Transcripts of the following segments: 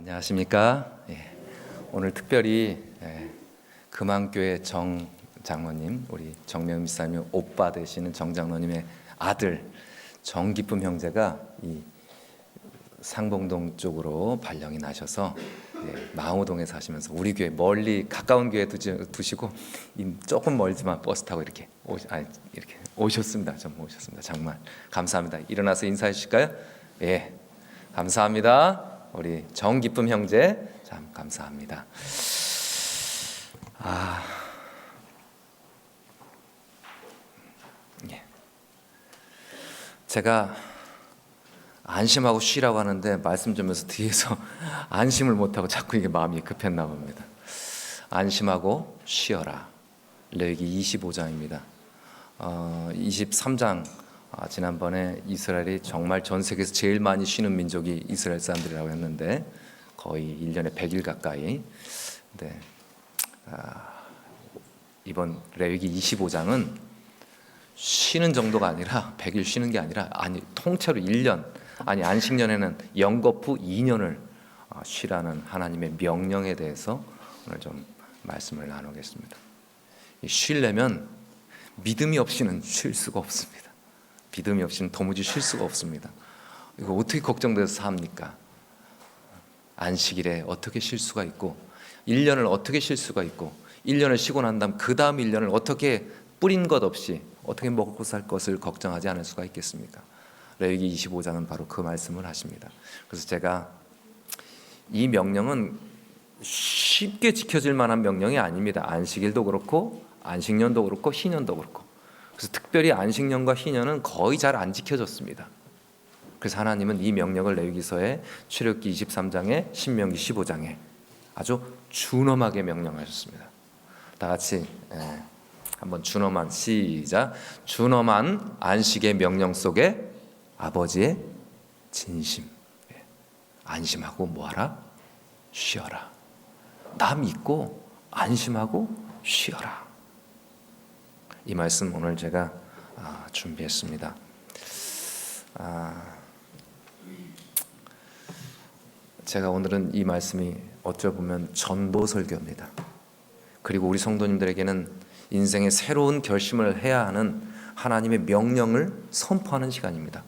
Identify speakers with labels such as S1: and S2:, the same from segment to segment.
S1: 안녕하십니까? 오늘 특별히 금암교회 정 장로님, 우리 정명 미사님 오빠 되시는 정 장로님의 아들 정기쁨 형제가 이 상봉동 쪽으로 발령이 나셔서 망우동에 사시면서 우리 교회 멀리 가까운 교회 두시고 조금 멀지만 버스 타고 이렇게 오셨습니다. 좀 오셨습니다. 정말 감사합니다. 일어나서 인사해 주실까요? 예, 감사합니다. 우리 정기쁨 형제 참 감사합니다. 제가 안심하고 쉬라고 하는데 말씀 주면서 뒤에서 안심을 못하고 자꾸 이게 마음이 급했나 봅니다. 안심하고 쉬어라. 레위기 25장입니다. 23장 지난번에 이스라엘이 정말 전 세계에서 제일 많이 쉬는 민족이 이스라엘 사람들이라고 했는데 거의 1년에 100일 가까이. 근데 이번 레위기 25장은 쉬는 정도가 아니라 100일 쉬는 게 아니라 통째로 1년 안식년에는 영겁후 2년을 쉬라는 하나님의 명령에 대해서 오늘 좀 말씀을 나누겠습니다. 쉬려면 믿음이 없이는 쉴 수가 없습니다. 믿음이 없이는 도무지 쉴 수가 없습니다. 이거 어떻게 걱정돼서 삽니까? 안식일에 어떻게 쉴 수가 있고 1년을 어떻게 쉴 수가 있고 1년을 쉬고 난 다음 그 다음 1년을 어떻게 뿌린 것 없이 어떻게 먹고 살 것을 걱정하지 않을 수가 있겠습니까? 레위기 25장은 바로 그 말씀을 하십니다. 그래서 제가 이 명령은 쉽게 지켜질 만한 명령이 아닙니다. 안식일도 그렇고 안식년도 그렇고 희년도 그렇고. 그래서 특별히 안식년과 희년은 거의 잘 안 지켜졌습니다. 그래서 하나님은 이 명령을 레위기서에 출애굽기 23장에 신명기 15장에 아주 준엄하게 명령하셨습니다. 다 같이 한번 준엄한 시작. 준엄한 안식의 명령 속에 아버지의 진심. 안심하고 뭐하라? 쉬어라. 나 믿고 안심하고 쉬어라. 이 말씀 오늘 제가 준비했습니다. 제가 오늘은 이 말씀이 어쩌보면 전도 설교입니다. 그리고 우리 성도님들에게는 인생의 새로운 결심을 해야 하는 하나님의 명령을 선포하는 시간입니다.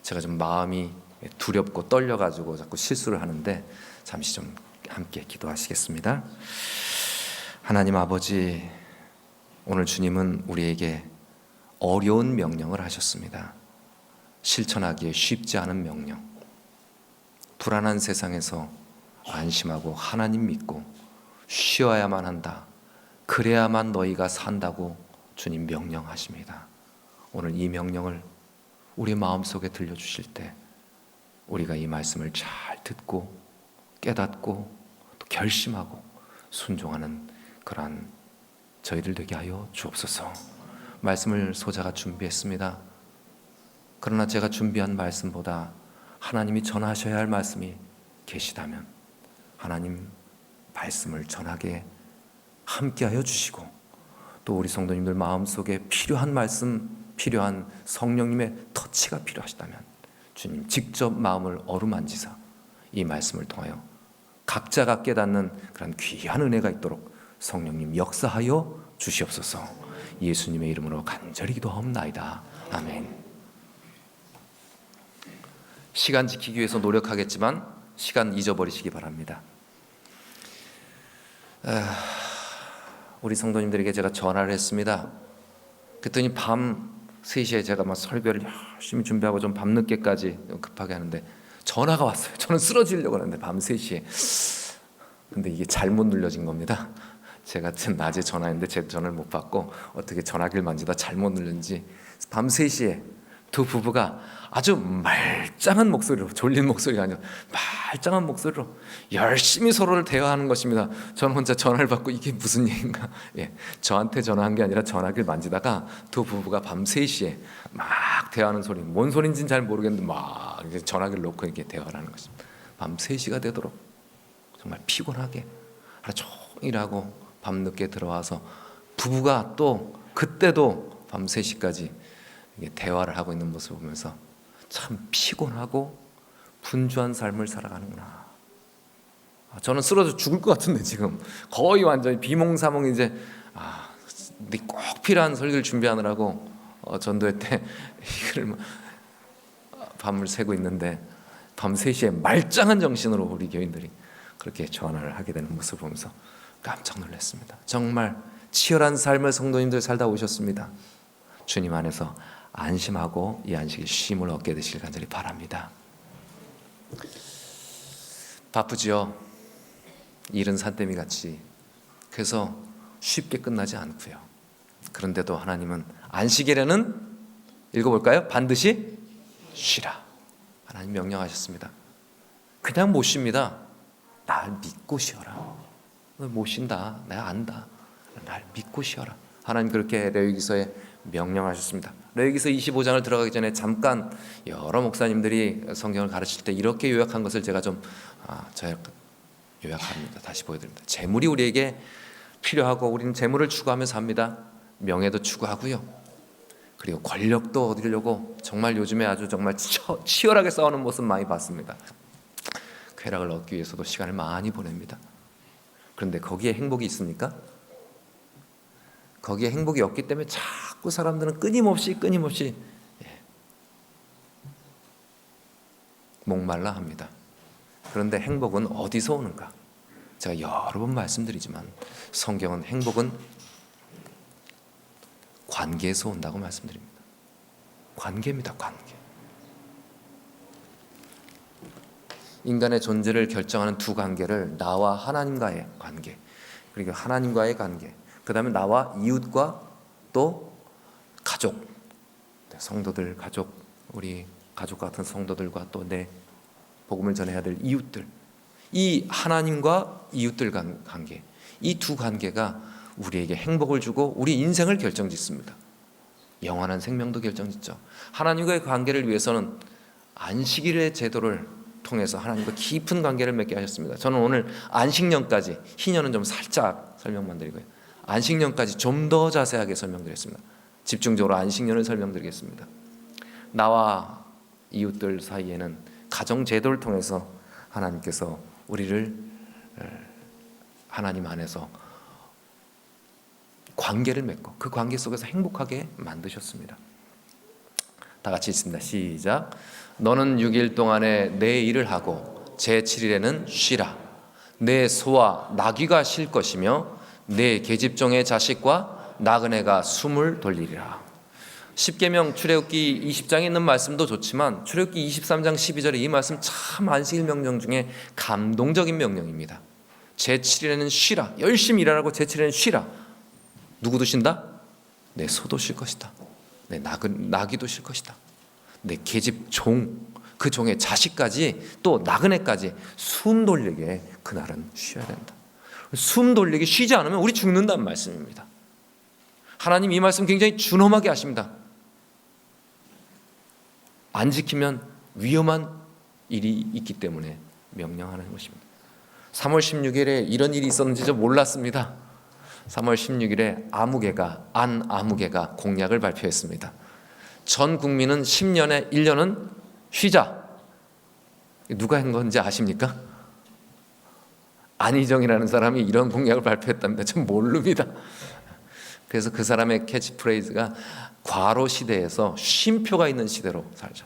S1: 제가 좀 마음이 두렵고 떨려가지고 자꾸 실수를 하는데 잠시 좀 함께 기도하시겠습니다. 하나님 아버지, 오늘 주님은 우리에게 어려운 명령을 하셨습니다. 실천하기에 쉽지 않은 명령. 불안한 세상에서 안심하고 하나님 믿고 쉬어야만 한다. 그래야만 너희가 산다고 주님 명령하십니다. 오늘 이 명령을 우리 마음속에 들려주실 때 우리가 이 말씀을 잘 듣고 깨닫고 또 결심하고 순종하는 그러한 저희들 되게 하여 주옵소서. 말씀을 소자가 준비했습니다. 그러나 제가 준비한 말씀보다 하나님이 전하셔야 할 말씀이 계시다면 하나님 말씀을 전하게 함께하여 주시고 또 우리 성도님들 마음속에 필요한 말씀, 필요한 성령님의 터치가 필요하시다면 주님 직접 마음을 어루만지사 이 말씀을 통하여 각자가 깨닫는 그런 귀한 은혜가 있도록 성령님 역사하여 주시옵소서. 예수님의 이름으로 간절히 기도하옵나이다. 아멘. 시간 지키기 위해서 노력하겠지만 시간 잊어버리시기 바랍니다. 우리 성도님들에게 제가 전화를 했습니다. 그랬더니 밤 3시에 제가 막 설교를 열심히 준비하고 좀 밤늦게까지 급하게 하는데 전화가 왔어요. 저는 쓰러지려고 하는데 밤 3시에. 근데 이게 잘못 눌려진 겁니다. 제가 낮에 전화했는데 제 전화를 못 받고 어떻게 전화기를 만지다 잘못 눌른지 밤 3시에 두 부부가 아주 말짱한 목소리로, 졸린 목소리가 아니라 말짱한 목소리로 열심히 서로를 대화하는 것입니다. 저는 혼자 전화를 받고 이게 무슨 얘기인가. 저한테 전화한 게 아니라 전화기를 만지다가 두 부부가 밤 3시에 막 대화하는 소리, 뭔 소리인지는 잘 모르겠는데 막 전화기를 놓고 이렇게 대화를 하는 것입니다. 밤 3시가 되도록 정말 피곤하게 하루 종일 하고 밤늦게 들어와서 부부가 또 그때도 밤 3시까지 대화를 하고 있는 모습을 보면서 참 피곤하고 분주한 삶을 살아가는구나. 저는 쓰러져 죽을 것 같은데 지금 거의 완전히 비몽사몽 이제 꼭 필요한 설교를 준비하느라고 전도회 때 이걸 밤을 새고 있는데 밤 3시에 말짱한 정신으로 우리 교인들이 그렇게 전화를 하게 되는 모습을 보면서 깜짝 놀랐습니다. 정말 치열한 삶을 성도님들 살다 오셨습니다. 주님 안에서 안심하고 이 안식일 쉼을 얻게 되시길 간절히 바랍니다. 바쁘지요. 일은 산더미 같이. 그래서 쉽게 끝나지 않고요. 그런데도 하나님은 안식일에는 읽어볼까요? 반드시 쉬라. 하나님 명령하셨습니다. 그냥 못 쉽니다. 날 믿고 쉬어라. 너 못 쉰다. 내가 안다. 날 믿고 쉬어라. 하나님 그렇게 레위기서에 명령하셨습니다. 레위기서 25장을 들어가기 전에 잠깐 여러 목사님들이 성경을 가르칠 때 이렇게 요약한 것을 제가 좀 요약합니다. 다시 보여드립니다. 재물이 우리에게 필요하고 우리는 재물을 추구하며 삽니다. 명예도 추구하고요. 그리고 권력도 얻으려고 정말 요즘에 아주 정말 치열하게 싸우는 모습 많이 봤습니다. 쾌락을 얻기 위해서도 시간을 많이 보냅니다. 그런데 거기에 행복이 있습니까? 거기에 행복이 없기 때문에 자꾸 사람들은 끊임없이 목말라 합니다. 그런데 행복은 어디서 오는가? 제가 여러 번 말씀드리지만 성경은 행복은 관계에서 온다고 말씀드립니다. 관계입니다. 관계. 인간의 존재를 결정하는 두 관계를 나와 하나님과의 관계, 그리고 하나님과의 관계, 그 다음에 나와 이웃과 또 가족, 성도들, 가족, 우리 가족 같은 성도들과 또 내 복음을 전해야 될 이웃들, 이 하나님과 이웃들 관계, 이 두 관계가 우리에게 행복을 주고 우리 인생을 결정짓습니다. 영원한 생명도 결정짓죠. 하나님과의 관계를 위해서는 안식일의 제도를 통해서 하나님과 깊은 관계를 맺게 하셨습니다. 저는 오늘 안식년까지, 희년은 좀 살짝 설명만 드리고요, 안식년까지 좀 더 자세하게 설명드리겠습니다. 집중적으로 안식년을 설명드리겠습니다. 나와 이웃들 사이에는 가정 제도를 통해서 하나님께서 우리를 하나님 안에서 관계를 맺고 그 관계 속에서 행복하게 만드셨습니다. 다 같이 읽습니다. 시작. 너는 6일 동안에 내 일을 하고 제7일에는 쉬라. 내 소와 나귀가 쉴 것이며 내 계집종의 자식과 나그네가 숨을 돌리리라. 십계명 출애굽기 20장에 있는 말씀도 좋지만 출애굽기 23장 12절에 이 말씀 참 안식일 명령 중에 감동적인 명령입니다. 제7일에는 쉬라. 열심히 일하라고 제7일에는 쉬라. 누구도 쉰다? 내 소도 쉴 것이다. 내 나귀도 쉴 것이다. 내 계집종, 그 종의 자식까지 또 나그네까지 숨 돌리게 그날은 쉬어야 된다. 숨 돌리게 쉬지 않으면 우리 죽는다는 말씀입니다. 하나님 이 말씀 굉장히 준엄하게 하십니다. 안 지키면 위험한 일이 있기 때문에 명령하는 것입니다. 3월 16일에 이런 일이 있었는지 저 몰랐습니다. 3월 16일에 아무개가 공약을 발표했습니다. 전 국민은 10년에 1년은 쉬자. 누가 한 건지 아십니까? 안희정이라는 사람이 이런 공약을 발표했답니다. 전 모릅니다. 그래서 그 사람의 캐치프레이즈가 과로 시대에서 쉼표가 있는 시대로 살자.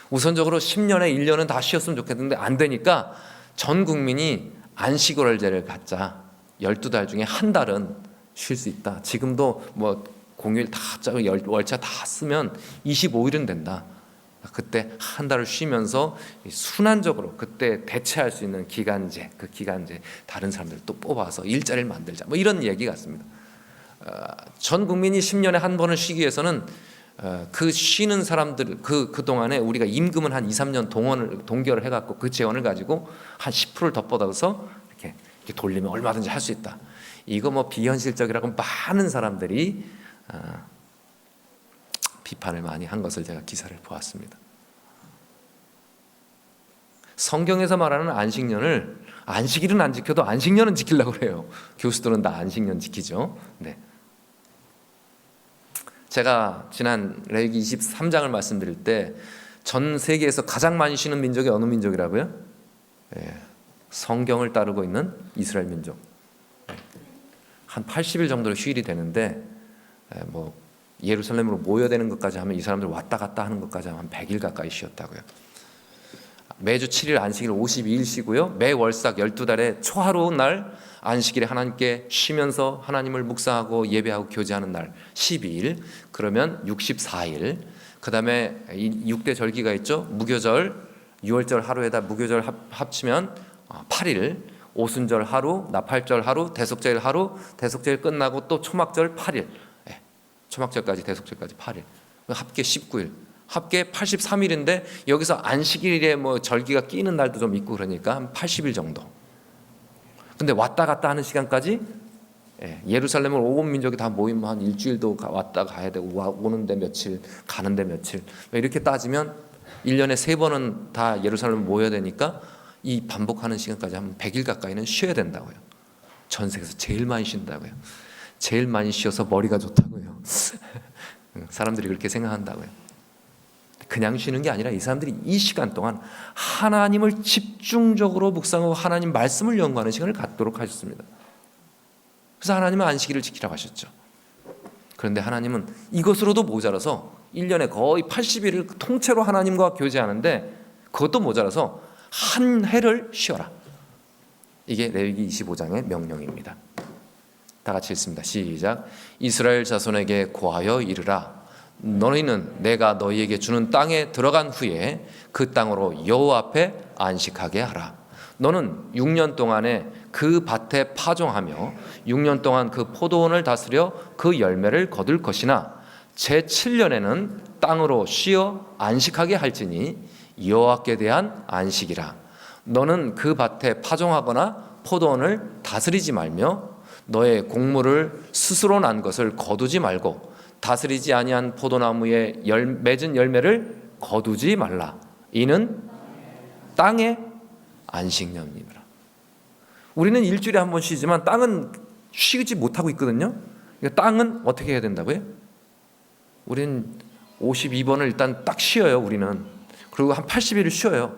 S1: 우선적으로 10년에 1년은 다 쉬었으면 좋겠는데 안 되니까 전 국민이 안식월제를 갖자. 12달 중에 한 달은 쉴 수 있다. 지금도 뭐 공휴일 다 짜고 월차 다 쓰면 25일은 된다. 그때 한 달을 쉬면서 순환적으로 그때 대체할 수 있는 기간제, 그 기간제 다른 사람들 또 뽑아서 일자리를 만들자. 뭐 이런 얘기 같습니다. 전 국민이 10년에 한 번을 쉬기 위해서는 그 쉬는 사람들 그 동안에 우리가 임금은 한 2, 3년 동결을 해갖고 그 재원을 가지고 한 10%를 더 뻗어서 이렇게 돌리면 얼마든지 할 수 있다. 이거 뭐 비현실적이라고 많은 사람들이 비판을 많이 한 것을 제가 기사를 보았습니다. 성경에서 말하는 안식일은 안 지켜도 안식년은 지키려고 그래요. 교수들은 다 안식년 지키죠. 네. 제가 지난 레위기 23장을 말씀드릴 때 전 세계에서 가장 많이 쉬는 민족이 어느 민족이라고요? 네. 성경을 따르고 있는 이스라엘 민족. 한 80일 정도로 휴일이 되는데 뭐 예루살렘으로 모여되는 것까지 하면 이 사람들 왔다 갔다 하는 것까지 하면 한 100일 가까이 쉬었다고요. 매주 7일 안식일 52일 쉬고요. 매 월삭 12달에 초하루운 날 안식일에 하나님께 쉬면서 하나님을 묵상하고 예배하고 교제하는 날 12일, 그러면 64일. 그 다음에 6대 절기가 있죠. 무교절, 6월절 하루에다 무교절 합치면 8일, 오순절 하루, 나팔절 하루, 대속절 하루, 대속절 끝나고 또 초막절 8일, 초막절까지 대속절까지 8일, 합계 19일, 합계 83일인데 여기서 안식일에 뭐 절기가 끼는 날도 좀 있고 그러니까 한 80일 정도. 근데 왔다 갔다 하는 시간까지 예루살렘을 온 민족이 다 모이면 한 일주일도 왔다 가야 되고 오는데 며칠, 가는데 며칠, 이렇게 따지면 1년에 3번은 다 예루살렘 모여야 되니까 이 반복하는 시간까지 한 100일 가까이는 쉬어야 된다고요. 전 세계에서 제일 많이 쉰다고요. 제일 많이 쉬어서 머리가 좋다고요. 사람들이 그렇게 생각한다고요. 그냥 쉬는 게 아니라 이 사람들이 이 시간 동안 하나님을 집중적으로 묵상하고 하나님 말씀을 연구하는 시간을 갖도록 하셨습니다. 그래서 하나님은 안식일을 지키라고 하셨죠. 그런데 하나님은 이것으로도 모자라서 1년에 거의 80일을 통째로 하나님과 교제하는데 그것도 모자라서 한 해를 쉬어라. 이게 레위기 25장의 명령입니다. 다 같이 읽습니다. 시작. 이스라엘 자손에게 고하여 이르라. 너희는 내가 너희에게 주는 땅에 들어간 후에 그 땅으로 여호와 앞에 안식하게 하라. 너는 6년 동안에 그 밭에 파종하며 6년 동안 그 포도원을 다스려 그 열매를 거둘 것이나 제7년에는 땅으로 쉬어 안식하게 할지니 여호와께 대한 안식이라. 너는 그 밭에 파종하거나 포도원을 다스리지 말며 너의 곡물을 스스로 난 것을 거두지 말고 다스리지 아니한 포도나무에 맺은 열매를 거두지 말라. 이는 땅의 안식년이라. 우리는 일주일에 한 번 쉬지만 땅은 쉬지 못하고 있거든요. 땅은 어떻게 해야 된다고요? 우리는 52번을 일단 딱 쉬어요. 우리는. 그리고 한 80일을 쉬어요.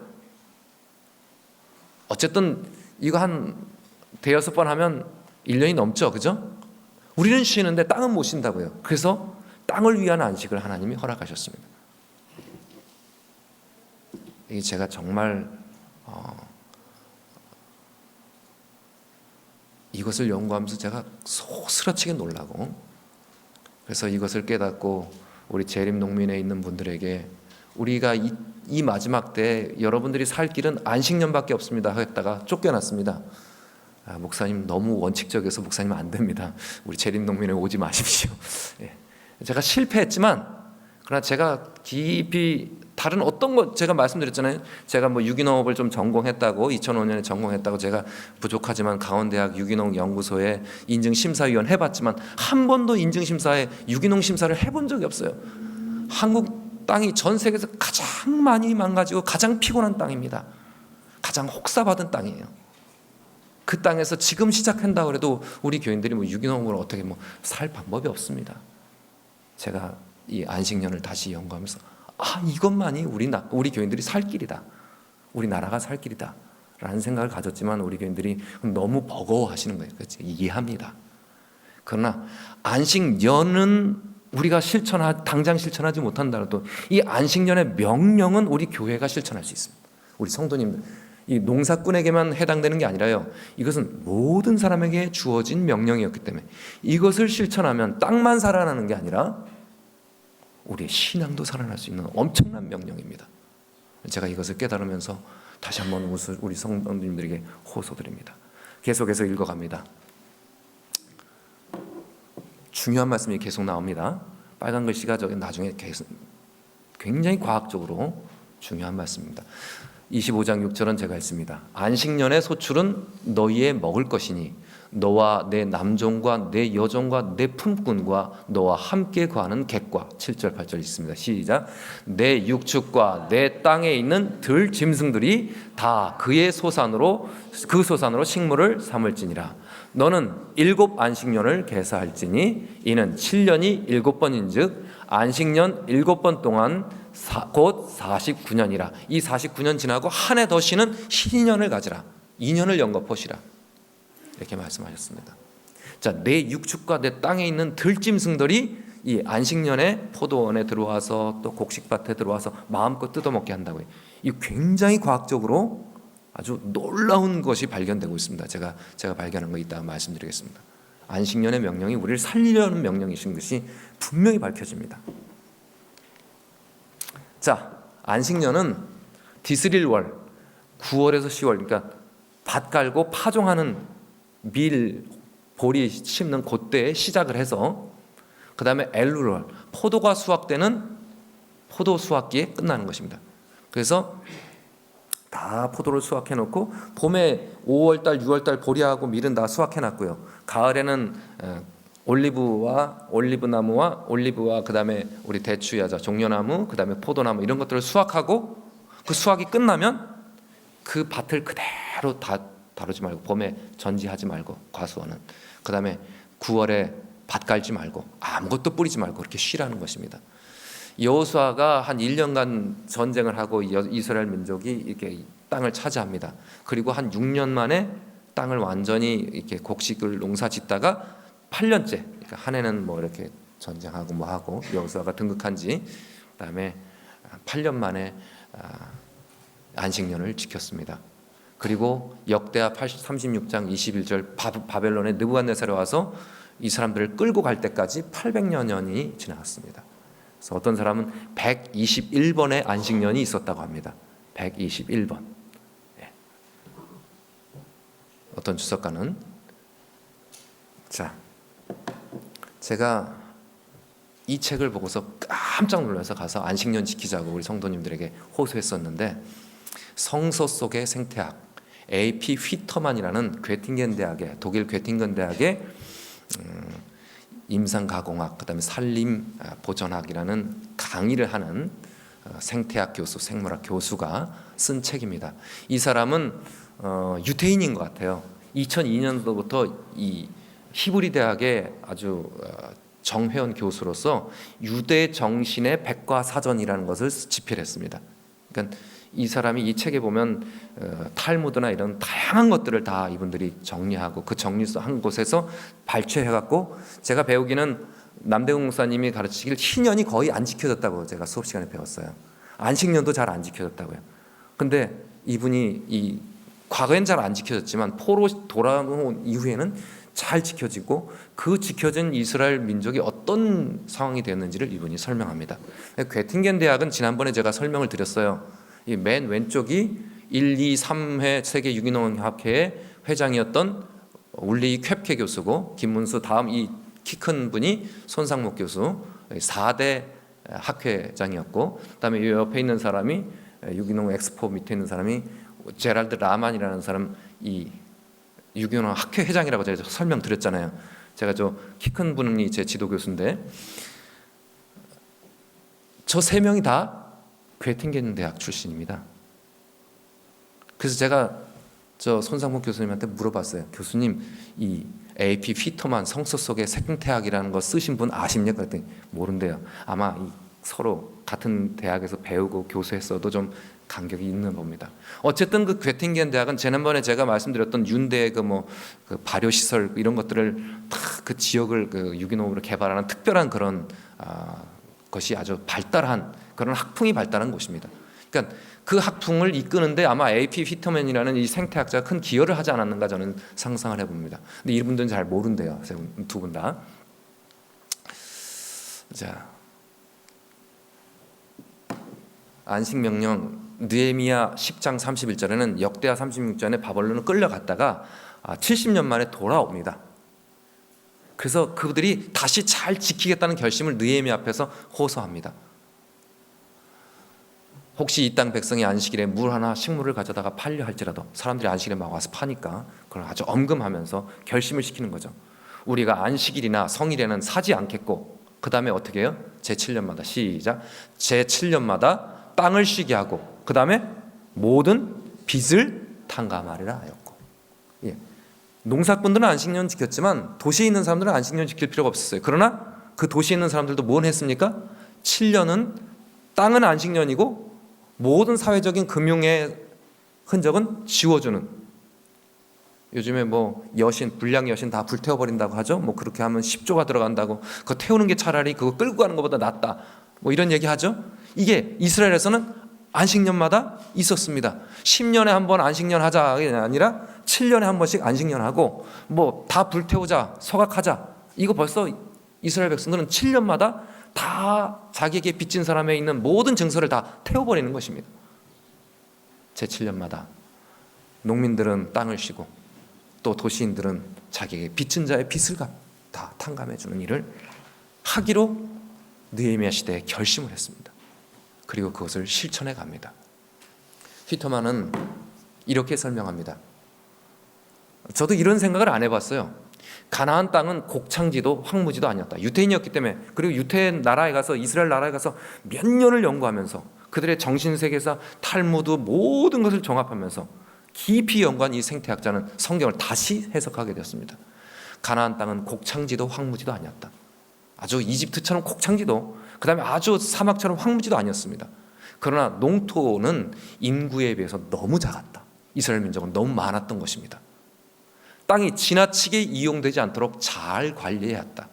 S1: 어쨌든 이거 한 대여섯 번 하면 1년이 넘죠. 그죠? 우리는 쉬는데 땅은 못 쉰다고요. 그래서 땅을 위한 안식을 하나님이 허락하셨습니다. 이게 제가 정말 이것을 연구하면서 제가 소스라치게 놀라고, 그래서 이것을 깨닫고 우리 재림 농민에 있는 분들에게 우리가 이 마지막 때 여러분들이 살 길은 안식년밖에 없습니다 하겠다가 쫓겨났습니다. 목사님 너무 원칙적이어서 목사님 안 됩니다. 우리 재림 농민에 오지 마십시오. 제가 실패했지만 그러나 제가 깊이 다른 어떤 것 제가 말씀드렸잖아요. 제가 뭐 유기농업을 좀 전공했다고 2005년에 전공했다고 제가 부족하지만 강원대학 유기농 연구소에 인증 심사위원 해봤지만 한 번도 인증 심사에 유기농 심사를 해본 적이 없어요. 한국 땅이 전 세계에서 가장 많이 망가지고 가장 피곤한 땅입니다. 가장 혹사받은 땅이에요. 그 땅에서 지금 시작한다고 해도 우리 교인들이 뭐 유기농으로 어떻게 뭐 살 방법이 없습니다. 제가 이 안식년을 다시 연구하면서 이것만이 우리 교인들이 살 길이다. 우리 나라가 살 길이다. 라는 생각을 가졌지만 우리 교인들이 너무 버거워하시는 거예요. 그렇지? 이해합니다. 그러나 안식년은 우리가 당장 실천하지 못한다라도 이 안식년의 명령은 우리 교회가 실천할 수 있습니다. 우리 성도님들, 이 농사꾼에게만 해당되는 게 아니라요, 이것은 모든 사람에게 주어진 명령이었기 때문에 이것을 실천하면 땅만 살아나는 게 아니라 우리의 신앙도 살아날 수 있는 엄청난 명령입니다. 제가 이것을 깨달으면서 다시 한번 우리 성도님들에게 호소드립니다. 계속해서 읽어갑니다. 중요한 말씀이 계속 나옵니다. 빨간 글씨가 저기 나중에 계속 굉장히 과학적으로 중요한 말씀입니다. 25장 6절은 제가 했습니다. 안식년의 소출은 너희의 먹을 것이니 너와 내 남종과 내 여종과 내 품꾼과 너와 함께 거하는 객과 7절 8절 있습니다. 시작. 내 육축과 내 땅에 있는 들 짐승들이 다 그의 소산으로 그 소산으로 식물을 삼을지니라. 너는 7 안식년을 계사할지니 이는 7년이 7번인즉 안식년 7번 동안 곧 49년이라. 이 49년 지나고 한 해 더 쉬는 신년을 가지라. 2년을 영겁하시라 이렇게 말씀하셨습니다. 자, 내 육축과 내 땅에 있는 들짐승들이 이 안식년에 포도원에 들어와서 또 곡식밭에 들어와서 마음껏 뜯어먹게 한다고요. 이 굉장히 과학적으로 아주 놀라운 것이 발견되고 있습니다. 제가 발견한 거 이따가 말씀드리겠습니다. 안식년의 명령이 우리를 살리려는 명령이신 것이 분명히 밝혀집니다. 자, 안식년은 디스릴월 9월에서 10월, 그러니까 밭 깔고 파종하는 밀 보리 심는 그때에 시작을 해서 그 다음에 엘룰월 포도가 수확되는 포도 수확기에 끝나는 것입니다. 그래서 다 포도를 수확해 놓고 봄에 5월달 6월달 보리하고 밀은 다 수확해 놨고요. 가을에는 올리브와 그 다음에 우리 대추야자 종려나무 그 다음에 포도나무 이런 것들을 수확하고 그 수확이 끝나면 그 밭을 그대로 다루지 말고 봄에 전지하지 말고 과수원은 그 다음에 9월에 밭 깔지 말고 아무것도 뿌리지 말고 그렇게 쉬라는 것입니다. 여호수아가 한 1년간 전쟁을 하고 이스라엘 민족이 이렇게 땅을 차지합니다. 그리고 한 6년 만에 땅을 완전히 이렇게 곡식을 농사 짓다가 8년째, 그러니까 한 해는 뭐 이렇게 전쟁하고 뭐 하고 여호수아가 등극한지 그다음에 8년 만에 안식년을 지켰습니다. 그리고 역대하 36장 21절 바벨론의 느부갓네살이 와서 이 사람들을 끌고 갈 때까지 800여 년이 지나갔습니다. 그래서 어떤 사람은 121번의 안식년이 있었다고 합니다. 121번. 예. 어떤 주석가는 자, 제가 이 책을 보고서 깜짝 놀라서 가서 안식년 지키자고 우리 성도님들에게 호소했었는데 성서 속의 생태학 A.P. 휘터만이라는 괴팅겐 대학의 독일 괴팅겐 대학의 임상가공학 그다음에 산림 보전학이라는 강의를 하는 생태학 교수, 생물학 교수가 쓴 책입니다. 이 사람은 유태인인 것 같아요. 2002년도부터 이 히브리 대학의 아주 정회원 교수로서 유대 정신의 백과사전이라는 것을 집필했습니다. 그러니까 이 사람이 이 책에 보면 탈무드나 이런 다양한 것들을 다 이분들이 정리하고 그 정리한 곳에서 발췌해갖고 제가 배우기는 남대웅 목사님이 가르치길 희년이 거의 안 지켜졌다고 제가 수업 시간에 배웠어요. 안식년도 잘 안 지켜졌다고요. 근데 이분이 이 과거엔 잘 안 지켜졌지만 포로 돌아온 이후에는 잘 지켜지고 그 지켜진 이스라엘 민족이 어떤 상황이 되었는지를 이분이 설명합니다. 괴팅겐 대학은 지난번에 제가 설명을 드렸어요. 이 맨 왼쪽이 1, 2, 3회 세계 유기농학회의 회장이었던 울리 쾨케 교수고 김문수 다음 이 키 큰 분이 손상목 교수 4대 학회장이었고 그다음에 이 옆에 있는 사람이 유기농 엑스포 밑에 있는 사람이 제랄드 라만이라는 사람 이 유기농 학회 회장이라고 제가 설명드렸잖아요. 제가 저 키 큰 분이 제 지도 교수인데 저 세 명이 다 괴팅겐 대학 출신입니다. 그래서 제가 저 손상목 교수님한테 물어봤어요. 교수님, 이 A.P. 휘터만 성서 속의 생태학이라는 거 쓰신 분 아십니까? 그랬더니 모른대요. 아마 서로 같은 대학에서 배우고 교수했어도 좀 간격이 있는 겁니다. 어쨌든 그 괴팅겐 대학은 지난번에 제가 말씀드렸던 윤대의 그 발효 시설 이런 것들을 다 그 지역을 그 유기농으로 개발하는 특별한 그런 것이 아주 발달한 그런 학풍이 발달한 곳입니다. 그러니까 그 학풍을 이끄는데 아마 A.P. 휘터맨이라는 이 생태학자가 큰 기여를 하지 않았는가 저는 상상을 해봅니다. 근데 이분들은 잘 모른대요. 두 분 다. 자, 안식명령 느헤미야 10장 31절에는 역대하 36장에 바벨론을 끌려갔다가 70년 만에 돌아옵니다. 그래서 그들이 다시 잘 지키겠다는 결심을 느헤미야 앞에서 호소합니다. 혹시 이 땅 백성이 안식일에 물 하나 식물을 가져다가 팔려 할지라도 사람들이 안식일에 막 와서 파니까 그걸 아주 엄금하면서 결심을 시키는 거죠. 우리가 안식일이나 성일에는 사지 않겠고 그 다음에 어떻게 해요? 제7년마다 시작 제7년마다 땅을 쉬게 하고 그 다음에 모든 빚을 탕감하리라 하였고 농사꾼들은 안식년 지켰지만 도시에 있는 사람들은 안식년 지킬 필요가 없었어요. 그러나 그 도시에 있는 사람들도 뭘 했습니까? 7년은 땅은 안식년이고 모든 사회적인 금융의 흔적은 지워주는 요즘에 뭐 여신, 불량 여신 다 불태워버린다고 하죠. 뭐 그렇게 하면 10조가 들어간다고, 그거 태우는 게 차라리 그거 끌고 가는 것보다 낫다, 뭐 이런 얘기 하죠. 이게 이스라엘에서는 안식년마다 있었습니다. 10년에 한 번 안식년 하자가 아니라 7년에 한 번씩 안식년 하고, 뭐 다 불태우자, 서각하자, 이거 벌써 이스라엘 백성들은 7년마다 다 자기에게 빚진 사람에 있는 모든 증서를 다 태워버리는 것입니다. 제 7년마다 농민들은 땅을 쉬고 또 도시인들은 자기에게 빚진 자의 빚을 다 탕감해 주는 일을 하기로 느헤미야 시대에 결심을 했습니다. 그리고 그것을 실천해 갑니다. 휘터만은 이렇게 설명합니다. 저도 이런 생각을 안 해봤어요. 가나안 땅은 곡창지도 황무지도 아니었다. 유태인이었기 때문에. 그리고 유태인 나라에 가서, 이스라엘 나라에 가서 몇 년을 연구하면서 그들의 정신세계사, 탈무드 모든 것을 종합하면서 깊이 연구한 이 생태학자는 성경을 다시 해석하게 되었습니다. 가나안 땅은 곡창지도 황무지도 아니었다. 아주 이집트처럼 곡창지도, 그 다음에 아주 사막처럼 황무지도 아니었습니다. 그러나 농토는 인구에 비해서 너무 작았다. 이스라엘 민족은 너무 많았던 것입니다. 땅이 지나치게 이용되지 않도록 잘 관리해야 했다.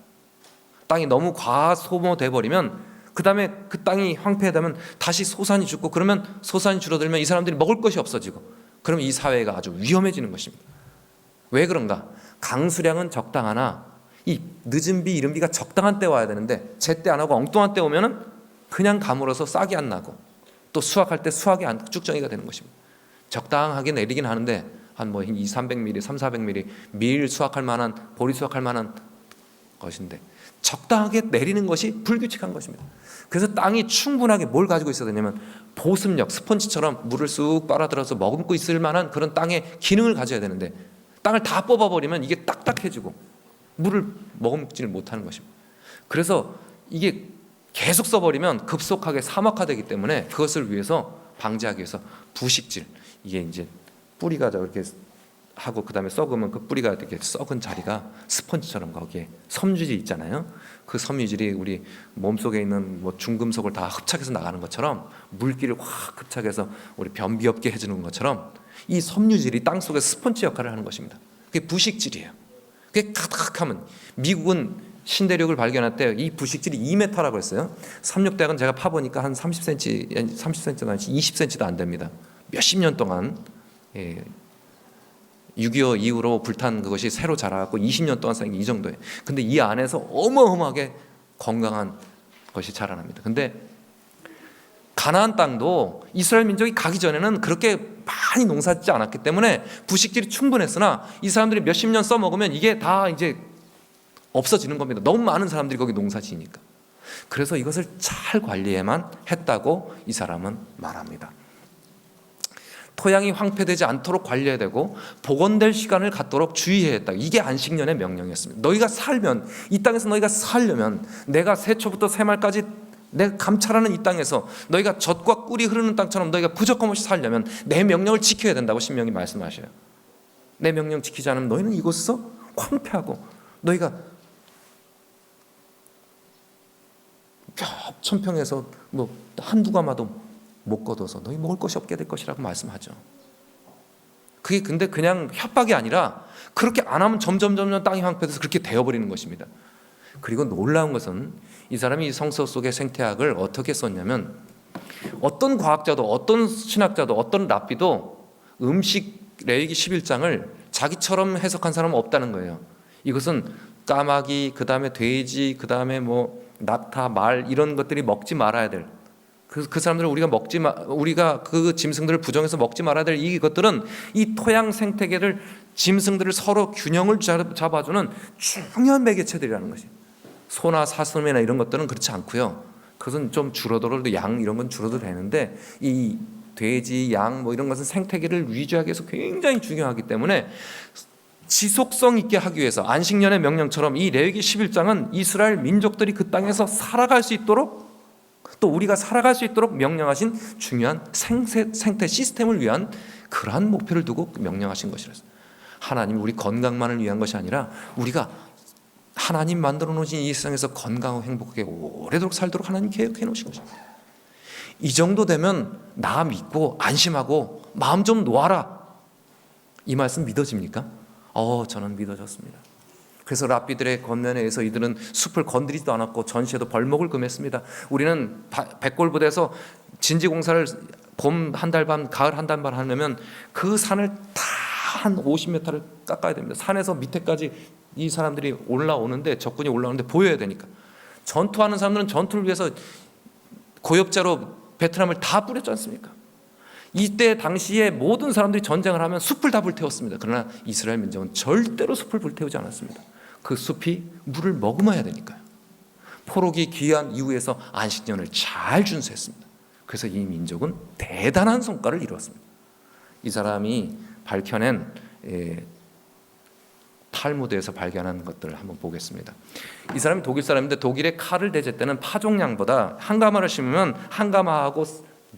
S1: 땅이 너무 과소모돼 버리면 그 다음에 그 땅이 황폐되면 다시 소산이 죽고, 그러면 소산이 줄어들면 이 사람들이 먹을 것이 없어지고, 그러면 이 사회가 아주 위험해지는 것입니다. 왜 그런가? 강수량은 적당하나 이 늦은 비, 이른 비가 적당한 때 와야 되는데 제때 안 하고 엉뚱한 때 오면은 그냥 가물어서 싹이 안 나고, 또 수확할 때 수확이 안 쭉정이가 되는 것입니다. 적당하게 내리긴 하는데 한 뭐 200-300mm, 300-400mm 밀 수확할 만한, 보리 수확할 만한 것인데 적당하게 내리는 것이 불규칙한 것입니다. 그래서 땅이 충분하게 뭘 가지고 있어야 되냐면 보습력, 스펀지처럼 물을 쑥 빨아들여서 머금고 있을 만한 그런 땅의 기능을 가져야 되는데, 땅을 다 뽑아버리면 이게 딱딱해지고 물을 머금지를 못하는 것입니다. 그래서 이게 계속 써버리면 급속하게 사막화되기 때문에 그것을 위해서 방지하기 위해서 부식질, 이게 이제 뿌리가 이렇게 하고 그 다음에 썩으면 그 뿌리가 이렇게 썩은 자리가 스펀지처럼 거기에 섬유질이 있잖아요. 그 섬유질이 우리 몸속에 있는 뭐 중금속을 다 흡착해서 나가는 것처럼, 물기를 확 흡착해서 우리 변비 없게 해주는 것처럼 이 섬유질이 땅 속에 스펀지 역할을 하는 것입니다. 그게 부식질이에요. 그게 가득하면, 미국은 신대륙을 발견할 때 이 부식질이 2m라고 했어요. 삼육대학은 제가 파보니까 한 30cm, 30cm도 아니지 20cm도 안 됩니다. 몇십 년 동안 6.25 이후로 불탄 그것이 새로 자라갖고 20년 동안 쌓인 게 이 정도예요. 근데 이 안에서 어마어마하게 건강한 것이 자라납니다. 근데 가나안 땅도 이스라엘 민족이 가기 전에는 그렇게 많이 농사짓지 않았기 때문에 부식질이 충분했으나 이 사람들이 몇십 년 써먹으면 이게 다 이제 없어지는 겁니다. 너무 많은 사람들이 거기 농사지니까. 그래서 이것을 잘 관리해만 했다고 이 사람은 말합니다. 토양이 황폐되지 않도록 관리해야 되고 복원될 시간을 갖도록 주의해야 했다. 이게 안식년의 명령이었습니다. 너희가 살면, 이 땅에서 너희가 살려면, 내가 새초부터 새말까지 내가 감찰하는 이 땅에서 너희가 젖과 꿀이 흐르는 땅처럼 너희가 부족함 없이 살려면 내 명령을 지켜야 된다고 신명이 말씀하셔요. 내 명령 지키지 않으면 너희는 이곳에서 황폐하고, 너희가 몇 천평에서 뭐 한두 가마도 못 거둬서 너희 먹을 것이 없게 될 것이라고 말씀하죠. 그게 근데 그냥 협박이 아니라 그렇게 안 하면 점점 땅이 황폐돼서 그렇게 되어버리는 것입니다. 그리고 놀라운 것은 이 사람이 성서 속의 생태학을 어떻게 썼냐면, 어떤 과학자도 어떤 신학자도 어떤 랍비도 음식 레위기 11장을 자기처럼 해석한 사람은 없다는 거예요. 이것은 까마귀, 그 다음에 돼지, 그 다음에 뭐 낙타, 말, 이런 것들이 먹지 말아야 될, 그 사람들은 우리가 그 짐승들을 부정해서 먹지 말아야 될 이것들은 이 토양 생태계를, 짐승들을 서로 균형을 잡아주는 중요한 매개체들이라는 것이. 소나 사슴이나 이런 것들은 그렇지 않고요. 그것은 좀 줄어들어도, 양 이런 건 줄어도 되는데 이 돼지, 양 뭐 이런 것은 생태계를 유지하기 위해서 굉장히 중요하기 때문에 지속성 있게 하기 위해서 안식년의 명령처럼 이 레위기 11장은 이스라엘 민족들이 그 땅에서 살아갈 수 있도록, 또 우리가 살아갈 수 있도록 명령하신 중요한 생태 시스템을 위한 그러한 목표를 두고 명령하신 것이라서, 하나님 우리 건강만을 위한 것이 아니라 우리가 하나님 만들어 놓으신 이 세상에서 건강하고 행복하게 오래도록 살도록 하나님 계획해 놓으신 것입니다. 이 정도 되면 나 믿고 안심하고 마음 좀 놓아라, 이 말씀 믿어집니까? 저는 믿어졌습니다. 그래서 랍비들의 권면에 의해서 이들은 숲을 건드리지도 않았고 전시에도 벌목을 금했습니다. 우리는 백골부대에서 진지공사를 봄 한 달 반, 가을 한 달 반 하려면 그 산을 다 한 50m를 깎아야 됩니다. 산에서 밑에까지 이 사람들이 올라오는데, 적군이 올라오는데 보여야 되니까. 전투하는 사람들은 전투를 위해서 고엽자로 베트남을 다 뿌렸지 않습니까? 이때 당시에 모든 사람들이 전쟁을 하면 숲을 다 불태웠습니다. 그러나 이스라엘 민족은 절대로 숲을 불태우지 않았습니다. 그 숲이 물을 머금어야 되니까요. 포로기 귀환 이후에서 안식년을 잘 준수했습니다. 그래서 이 민족은 대단한 성과를 이루었습니다. 이 사람이 밝혀낸 탈무드에서 발견한 것들을 한번 보겠습니다. 이 사람이 독일 사람인데 독일의 칼을 대제 때는 파종량보다 한 가마를 심으면 한 가마하고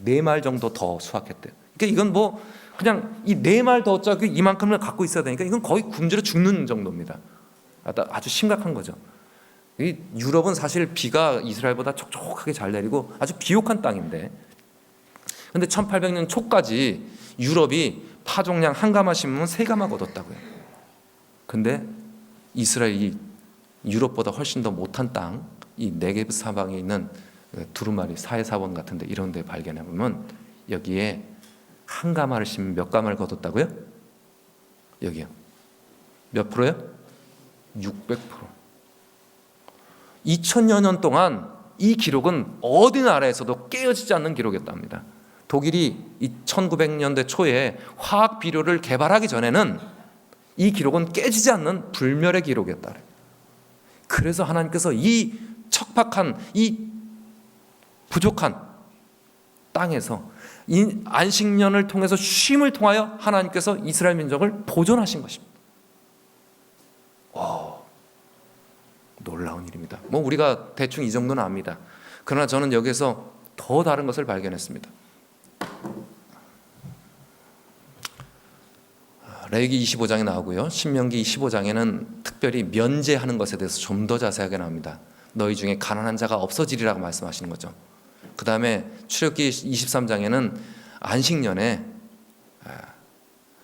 S1: 4말 정도 더 수확했대요. 그러니까 이건 뭐 그냥 이 4말 더 짜고 이만큼을 갖고 있어야 되니까 이건 거의 굶주려 죽는 정도입니다. 아주 심각한 거죠. 이 유럽은 사실 비가 이스라엘보다 촉촉하게 잘 내리고 아주 비옥한 땅인데, 근데 1800년 초까지 유럽이 파종량 한 가마 심으면 3가마 거뒀다고요. 근데 이스라엘이 유럽보다 훨씬 더 못한 땅, 이 네게브 사방에 있는 두루마리, 사해사원 같은데 이런 데 발견해 보면 여기에 한 가마를 심으면 몇 가마를 거뒀다고요? 여기요. 몇 프로요? 600%. 2000여 년 동안 이 기록은 어디 나라에서도 깨어지지 않는 기록이었답니다. 독일이 1900년대 초에 화학 비료를 개발하기 전에는 이 기록은 깨지지 않는 불멸의 기록이었다. 그래서 하나님께서 이 척박한, 이 부족한 땅에서 이 안식년을 통해서 쉼을 통하여 하나님께서 이스라엘 민족을 보존하신 것입니다. 놀라운 일입니다. 뭐 우리가 대충 이 정도는 압니다. 그러나 저는 여기서 더 다른 것을 발견했습니다. 레위기 25장에 나오고요, 신명기 15장에는 특별히 면제하는 것에 대해서 좀 더 자세하게 나옵니다. 너희 중에 가난한 자가 없어지리라고 말씀하시는 거죠. 그 다음에 출애굽기 23장에는 안식년에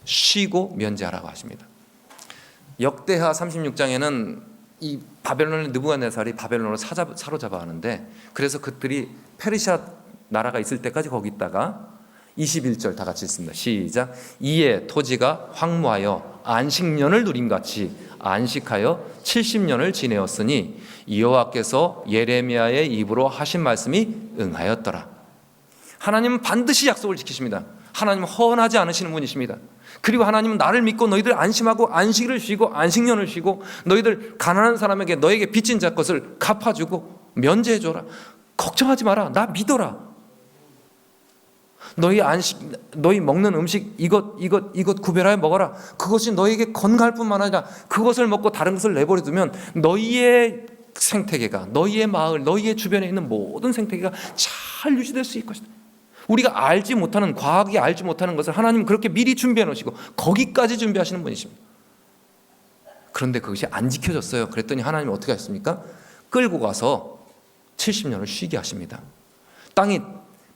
S1: 쉬고 면제하라고 하십니다. 역대하 36장에는 이 바벨론의 느부갓네살이 바벨론을 사로잡아 하는데, 그래서 그들이 페르시아 나라가 있을 때까지 거기 있다가 21절 다 같이 읽습니다. 시작. 이에 토지가 황무하여 안식년을 누림같이 안식하여 70년을 지내었으니 여호와께서 예레미야의 입으로 하신 말씀이 응하였더라. 하나님은 반드시 약속을 지키십니다. 하나님은 허언하지 않으시는 분이십니다. 그리고 하나님은 나를 믿고 너희들 안심하고 안식일을 쉬고 안식년을 쉬고 너희들 가난한 사람에게 너에게 빚진 자 것을 갚아주고 면제해줘라. 걱정하지 마라. 나 믿어라. 너희 먹는 음식 이것 구별하여 먹어라. 그것이 너에게 건강할 뿐만 아니라 그것을 먹고 다른 것을 내버려 두면 너희의 생태계가, 너희의 마을, 너희의 주변에 있는 모든 생태계가 잘 유지될 수 있을 것이다. 우리가 알지 못하는, 과학이 알지 못하는 것을 하나님은 그렇게 미리 준비해 놓으시고 거기까지 준비하시는 분이십니다. 그런데 그것이 안 지켜졌어요. 그랬더니 하나님이 어떻게 하셨습니까? 끌고 가서 70년을 쉬게 하십니다. 땅이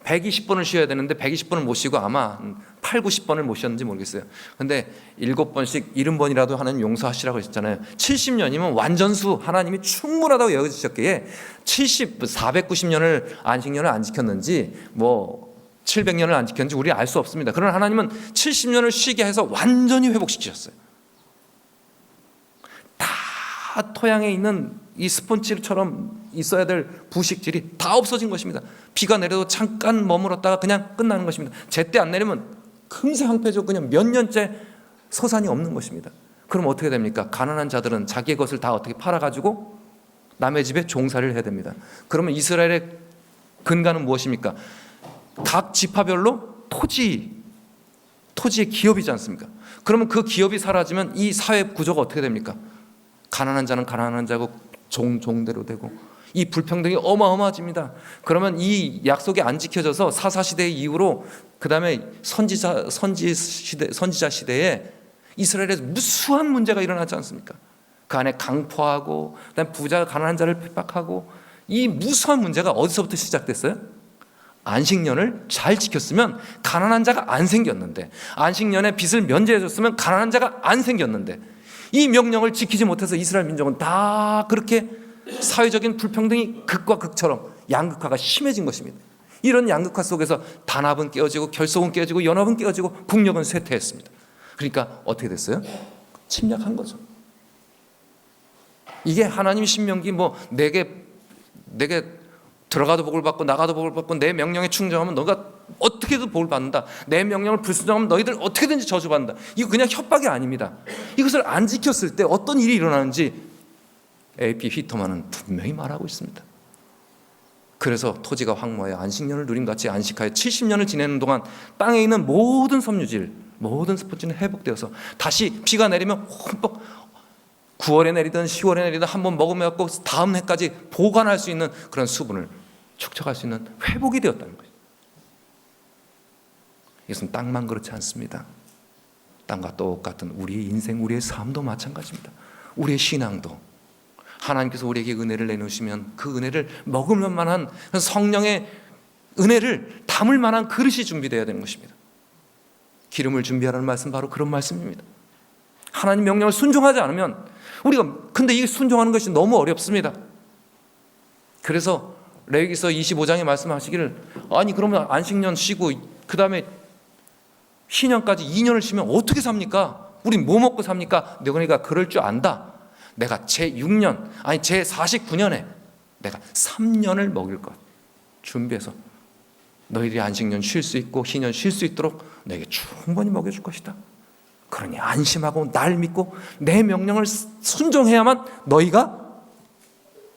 S1: 120번을 쉬어야 되는데 120번을 못 쉬고 아마 8, 90번을 못 쉬었는지 모르겠어요. 근데 7번씩 70번이라도 하나님 용서하시라고 하셨잖아요. 70년이면 완전수, 하나님이 충분하다고 여겨주셨기에 490년을 안식년을 안 지켰는지 뭐 700년을 안 지켰는지 우리 알 수 없습니다. 그러나 하나님은 70년을 쉬게 해서 완전히 회복시키셨어요. 다 토양에 있는 이 스폰지처럼 있어야 될 부식질이 다 없어진 것입니다. 비가 내려도 잠깐 머물렀다가 그냥 끝나는 것입니다. 제때 안 내리면 금세 황폐해져 그냥 몇 년째 서산이 없는 것입니다. 그럼 어떻게 됩니까? 가난한 자들은 자기의 것을 다 어떻게 팔아가지고 남의 집에 종살이를 해야 됩니다. 그러면 이스라엘의 근간은 무엇입니까? 각 지파별로 토지의 기업이지 않습니까? 그러면 그 기업이 사라지면 이 사회 구조가 어떻게 됩니까? 가난한 자는 가난한 자고 종대로 되고 이 불평등이 어마어마해집니다. 그러면 이 약속이 안 지켜져서 사사시대 이후로 그 다음에 선지자 시대에 이스라엘에 무수한 문제가 일어나지 않습니까? 그 안에 강포하고 그다음에 부자가 가난한 자를 핍박하고 이 무수한 문제가 어디서부터 시작됐어요? 안식년을 잘 지켰으면 가난한 자가 안 생겼는데, 안식년에 빚을 면제해줬으면 가난한 자가 안 생겼는데, 이 명령을 지키지 못해서 이스라엘 민족은 다 그렇게 사회적인 불평등이 극과 극처럼 양극화가 심해진 것입니다. 이런 양극화 속에서 단합은 깨어지고 결속은 깨어지고 연합은 깨어지고 국력은 쇠퇴했습니다. 그러니까 어떻게 됐어요? 침략한 거죠. 이게 하나님 신명기 내게 들어가도 복을 받고 나가도 복을 받고 내 명령에 충정하면 너가 어떻게든 복을 받는다. 내 명령을 불순종하면 너희들 어떻게든지 저주받는다. 이거 그냥 협박이 아닙니다. 이것을 안 지켰을 때 어떤 일이 일어나는지 A.P. 휘터만은 분명히 말하고 있습니다. 그래서 토지가 황무하여 안식년을 누림같이 안식하여 70년을 지내는 동안 땅에 있는 모든 섬유질, 모든 스포츠는 회복되어서 다시 비가 내리면 흠뻑 9월에 내리든 10월에 내리든 한번 먹으면 다음 해까지 보관할 수 있는 그런 수분을 축적할 수 있는 회복이 되었다는 거예요. 이것은 땅만 그렇지 않습니다. 땅과 똑같은 우리의 인생, 우리의 삶도 마찬가지입니다. 우리의 신앙도 하나님께서 우리에게 은혜를 내놓으시면 그 은혜를 머금을 만한 성령의 은혜를 담을 만한 그릇이 준비되어야 되는 것입니다. 기름을 준비하라는 말씀 바로 그런 말씀입니다. 하나님 명령을 순종하지 않으면 근데 이 순종하는 것이 너무 어렵습니다. 그래서 레위기서 25장에 말씀하시기를 아니 그러면 안식년 쉬고 그 다음에 신년까지 2년을 쉬면 어떻게 삽니까? 우리 뭐 먹고 삽니까? 너희가 그럴 줄 안다. 내가 제6년 아니 제49년에 내가 3년을 먹일 것 준비해서 너희들이 안식년 쉴 수 있고 희년 쉴 수 있도록 너에게 충분히 먹여줄 것이다. 그러니 안심하고 날 믿고 내 명령을 순종해야만 너희가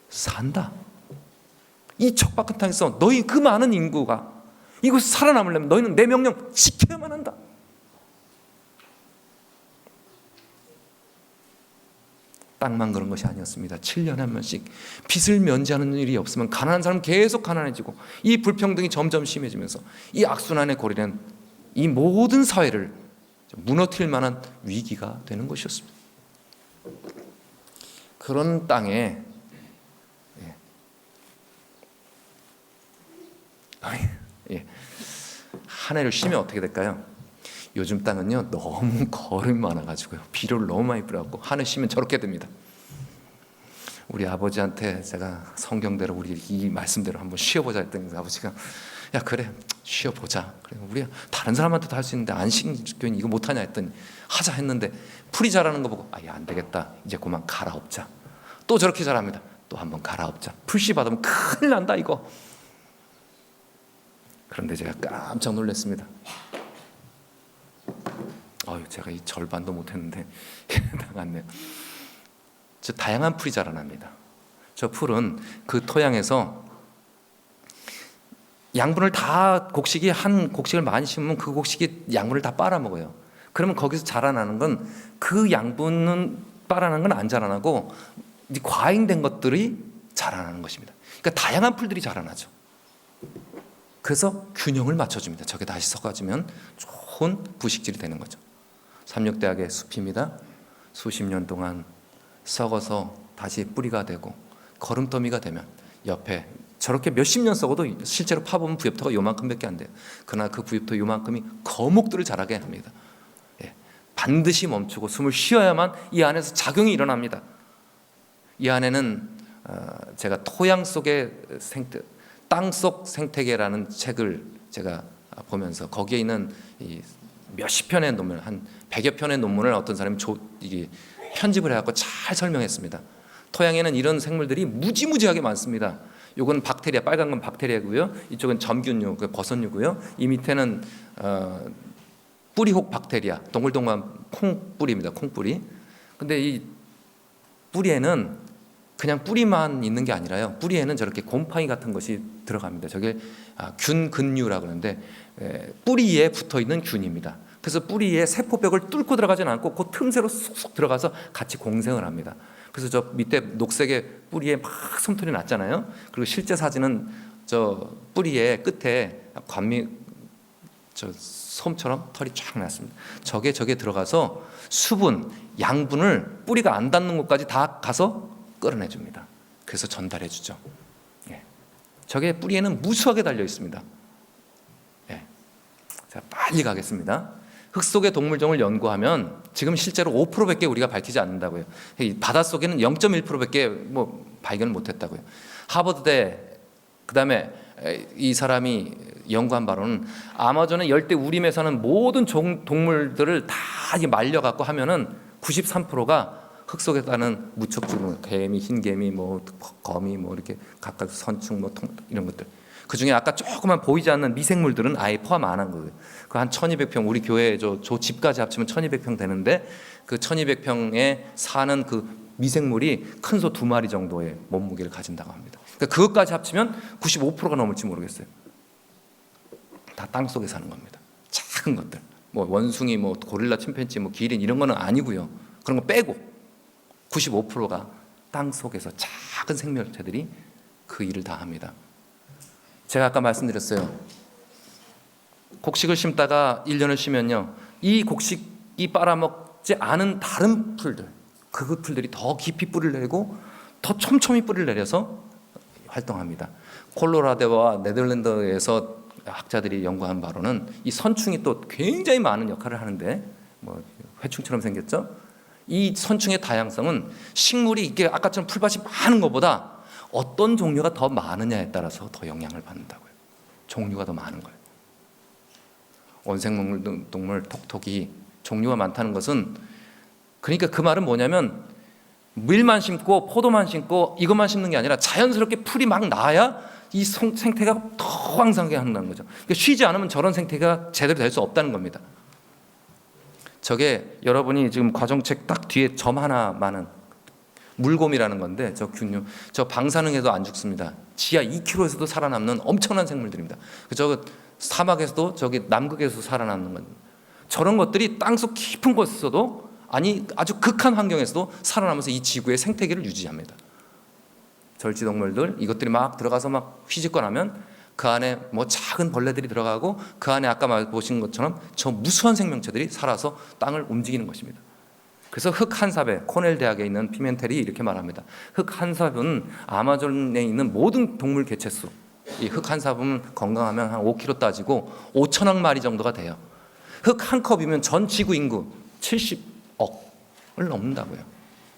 S1: 산다. 이 척박한 땅에서 너희 그 많은 인구가 이곳에 살아남으려면 너희는 내 명령 지켜야만 한다. 땅만 그런 것이 아니었습니다. 7년에 한 번씩 빚을 면제하는 일이 없으면 가난한 사람은 계속 가난해지고 이 불평등이 점점 심해지면서 이 악순환의 고리는 이 모든 사회를 무너뜨릴 만한 위기가 되는 것이었습니다. 그런 땅에 한 해를 쉬면 어떻게 될까요? 요즘 땅은요 너무 거름이 많아가지고요 비료를 너무 많이 뿌려갖고 한 해 쉬면 저렇게 됩니다. 우리 아버지한테 제가 성경대로 우리 이 말씀대로 한번 쉬어보자 했더니 아버지가 야 그래 쉬어보자. 그래 우리 다른 사람한테도 할 수 있는데 안식교인 이거 못하냐 했더니 하자 했는데 풀이 자라는 거 보고 야 안 되겠다 이제 그만 갈아엎자. 또 저렇게 자랍니다. 또 한번 갈아엎자. 풀씨 받으면 큰일 난다 이거. 그런데 제가 깜짝 놀랐습니다. 제가 이 절반도 못했는데 나갔네요. 저 다양한 풀이 자라납니다. 저 풀은 그 토양에서 양분을 다 한 곡식을 많이 심으면 그 곡식이 양분을 다 빨아먹어요. 그러면 거기서 자라나는 건 그 양분은 빨아나는 건 안 자라나고 과잉된 것들이 자라나는 것입니다. 그러니까 다양한 풀들이 자라나죠. 그래서 균형을 맞춰줍니다. 저게 다시 섞어지면 좋은 부식질이 되는 거죠. 삼육대학의 숲입니다. 수십 년 동안 썩어서 다시 뿌리가 되고 거름더미가 되면 옆에 저렇게 몇십 년 썩어도 실제로 파보면 부엽토가 요만큼밖에 안 돼요. 그러나 그 부엽토 요만큼이 거목들을 자라게 합니다. 반드시 멈추고 숨을 쉬어야만 이 안에서 작용이 일어납니다. 이 안에는 제가 토양 속의 땅속 생태계라는 책을 제가 보면서 거기에 있는 이 몇십 편의 논문, 한 100여 편의 논문을 어떤 사람이 편집을 해갖고 잘 설명했습니다. 토양에는 이런 생물들이 무지무지하게 많습니다. 이건 박테리아, 빨간 건 박테리아고요. 이쪽은 점균류, 버섯류고요. 이 밑에는 뿌리혹 박테리아, 동글동글한 콩뿌리입니다. 콩뿌리. 근데 이 뿌리에는 그냥 뿌리만 있는 게 아니라요. 뿌리에는 저렇게 곰팡이 같은 것이 들어갑니다. 저게 균근류라고 하는데 뿌리에 붙어 있는 균입니다. 그래서 뿌리에 세포벽을 뚫고 들어가지는 않고 그 틈새로 쑥쑥 들어가서 같이 공생을 합니다. 그래서 저 밑에 녹색의 뿌리에 막 솜털이 났잖아요. 그리고 실제 사진은 저 뿌리의 끝에 저 솜처럼 털이 쫙 났습니다. 저게 들어가서 수분, 양분을 뿌리가 안 닿는 곳까지 다 가서 끌어내줍니다. 그래서 전달해주죠. 저게 뿌리에는 무수하게 달려 있습니다. 자, 빨리 가겠습니다. 흙 속의 동물종을 연구하면 지금 실제로 5%밖에 우리가 밝히지 않는다고요. 바닷속에는 0.1%밖에 뭐 발견을 못했다고요. 하버드대 그다음에 이 사람이 연구한 바로는 아마존의 열대 우림에 사는 모든 동물들을 다 말려갖고 하면은 93%가 흙 속에 사는 무척주, 개미, 흰개미, 뭐 거미, 뭐 이렇게 각각 선충, 뭐 이런 것들. 그 중에 아까 조그만 보이지 않는 미생물들은 아예 포함 안 한 거예요. 그 한 1,200평 우리 교회 저 집까지 합치면 1,200평 되는데 그 1,200평에 사는 그 미생물이 큰 소 2마리 정도의 몸무게를 가진다고 합니다. 그러니까 그것까지 합치면 95%가 넘을지 모르겠어요. 다 땅 속에 사는 겁니다. 작은 것들, 뭐 원숭이, 뭐 고릴라, 침팬지, 뭐 기린 이런 거는 아니고요. 그런 거 빼고 95%가 땅 속에서 작은 생명체들이 그 일을 다 합니다. 제가 아까 말씀드렸어요. 곡식을 심다가 1년을 쉬면요, 이 곡식이 빨아먹지 않은 다른 풀들, 그 풀들이 더 깊이 뿌리를 내고 더 촘촘히 뿌리를 내려서 활동합니다. 콜로라도와 네덜란드에서 학자들이 연구한 바로는 이 선충이 또 굉장히 많은 역할을 하는데, 뭐 회충처럼 생겼죠. 이 선충의 다양성은 식물이 이게 아까처럼 풀밭이 많은 것보다 어떤 종류가 더 많으냐에 따라서 더 영향을 받는다고요. 종류가 더 많은 거예요. 원생동물 톡톡이 종류가 많다는 것은, 그러니까 그 말은 뭐냐면 밀만 심고 포도만 심고 이것만 심는 게 아니라 자연스럽게 풀이 막 나야 이 생태가 더 왕성하게 한다는 거죠. 그러니까 쉬지 않으면 저런 생태가 제대로 될 수 없다는 겁니다. 저게 여러분이 지금 과정책 딱 뒤에 점 하나만은 물곰이라는 건데, 저 균류, 저 방사능에도 안 죽습니다. 지하 2km에서도 살아남는 엄청난 생물들입니다. 저 사막에서도 저기 남극에서 살아남는 겁니다. 저런 것들이 땅속 깊은 곳에서도, 아니 아주 극한 환경에서도 살아남아서 이 지구의 생태계를 유지합니다. 절지동물들 이것들이 막 들어가서 막 휘짓고 나면 그 안에 뭐 작은 벌레들이 들어가고 그 안에 아까 보신 것처럼 저 무수한 생명체들이 살아서 땅을 움직이는 것입니다. 그래서 흙 한 삽에, 코넬 대학에 있는 피멘텔이 이렇게 말합니다. 흙 한 삽은 아마존에 있는 모든 동물 개체수, 이 흙 한 삽은 건강하면 한 5kg 따지고 5천억 마리 정도가 돼요. 흙 한 컵이면 전 지구 인구 70억을 넘는다고요.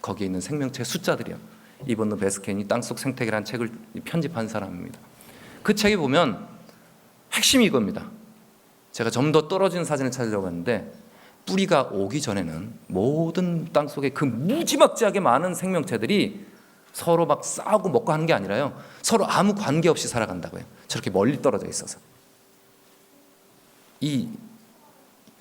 S1: 거기에 있는 생명체 숫자들이요. 이번노 베스켄이 땅속 생태계라는 책을 편집한 사람입니다. 그 책에 보면 핵심이 이겁니다. 제가 좀 더 떨어지는 사진을 찾으려고 했는데, 뿌리가 오기 전에는 모든 땅속에 그 무지막지하게 많은 생명체들이 서로 막 싸우고 먹고 하는 게 아니라요, 서로 아무 관계없이 살아간다고요. 저렇게 멀리 떨어져 있어서. 이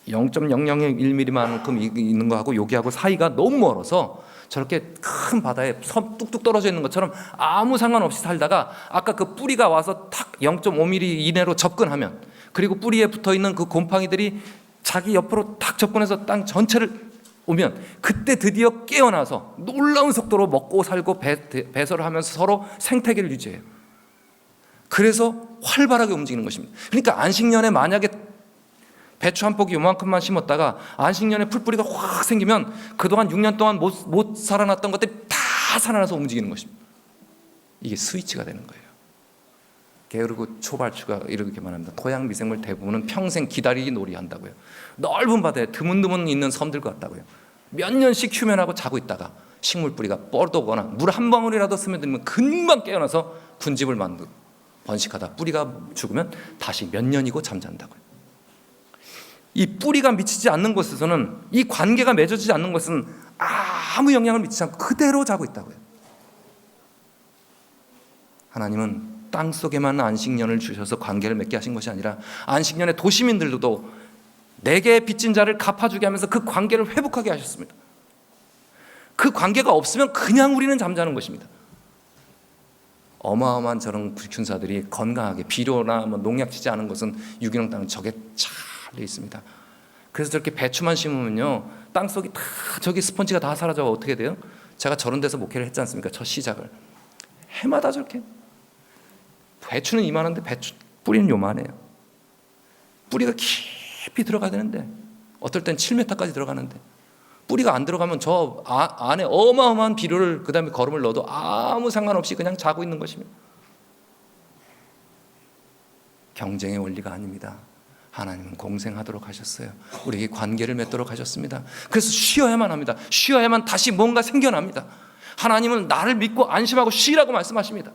S1: 0.001mm만큼 있는 거하고 여기하고 사이가 너무 멀어서 저렇게 큰 바다에 섬 뚝뚝 떨어져 있는 것처럼 아무 상관없이 살다가, 아까 그 뿌리가 와서 탁 0.5mm 이내로 접근하면, 그리고 뿌리에 붙어있는 그 곰팡이들이 자기 옆으로 탁 접근해서 땅 전체를 오면, 그때 드디어 깨어나서 놀라운 속도로 먹고 살고 배설을 하면서 서로 생태계를 유지해요. 그래서 활발하게 움직이는 것입니다. 그러니까 안식년에 만약에 배추 한 포기 요만큼만 심었다가 안식년에 풀뿌리가 확 생기면 그동안 6년 동안 못 살아났던 것들이 다 살아나서 움직이는 것입니다. 이게 스위치가 되는 거예요. 게으르고 초발추가 이렇게 말합니다. 토양 미생물 대부분은 평생 기다리기 놀이한다고요. 넓은 바다에 드문드문 있는 섬들 같다고요. 몇 년씩 휴면하고 자고 있다가 식물 뿌리가 뻗어오거나 물 한 방울이라도 스며들면 금방 깨어나서 군집을 만들고 번식하다 뿌리가 죽으면 다시 몇 년이고 잠잔다고요. 이 뿌리가 미치지 않는 곳에서는, 이 관계가 맺어지지 않는 것은 아무 영향을 미치지 않고 그대로 자고 있다고요. 하나님은 땅 속에만 안식년을 주셔서 관계를 맺게 하신 것이 아니라 안식년에 도시민들도 내게 빚진 자를 갚아주게 하면서 그 관계를 회복하게 하셨습니다. 그 관계가 없으면 그냥 우리는 잠자는 것입니다. 어마어마한 저런 군사들이 건강하게 비료나 뭐 농약 치지 않은 것은 유기농 땅은 저게 잘 돼 있습니다. 그래서 저렇게 배추만 심으면요, 땅속이 다 저기 스펀지가 다 사라져 어떻게 돼요? 제가 저런 데서 목회를 했지 않습니까? 첫 시작을 해마다 저렇게 배추는 이만한데 배추 뿌리는 요만해요. 뿌리가 깊이 들어가야 되는데 어떨 땐 7m까지 들어가는데 뿌리가 안 들어가면 저 안에 어마어마한 비료를 그 다음에 거름을 넣어도 아무 상관없이 그냥 자고 있는 것입니다. 경쟁의 원리가 아닙니다. 하나님은 공생하도록 하셨어요. 우리에게 관계를 맺도록 하셨습니다. 그래서 쉬어야만 합니다. 쉬어야만 다시 뭔가 생겨납니다. 하나님은 나를 믿고 안심하고 쉬라고 말씀하십니다.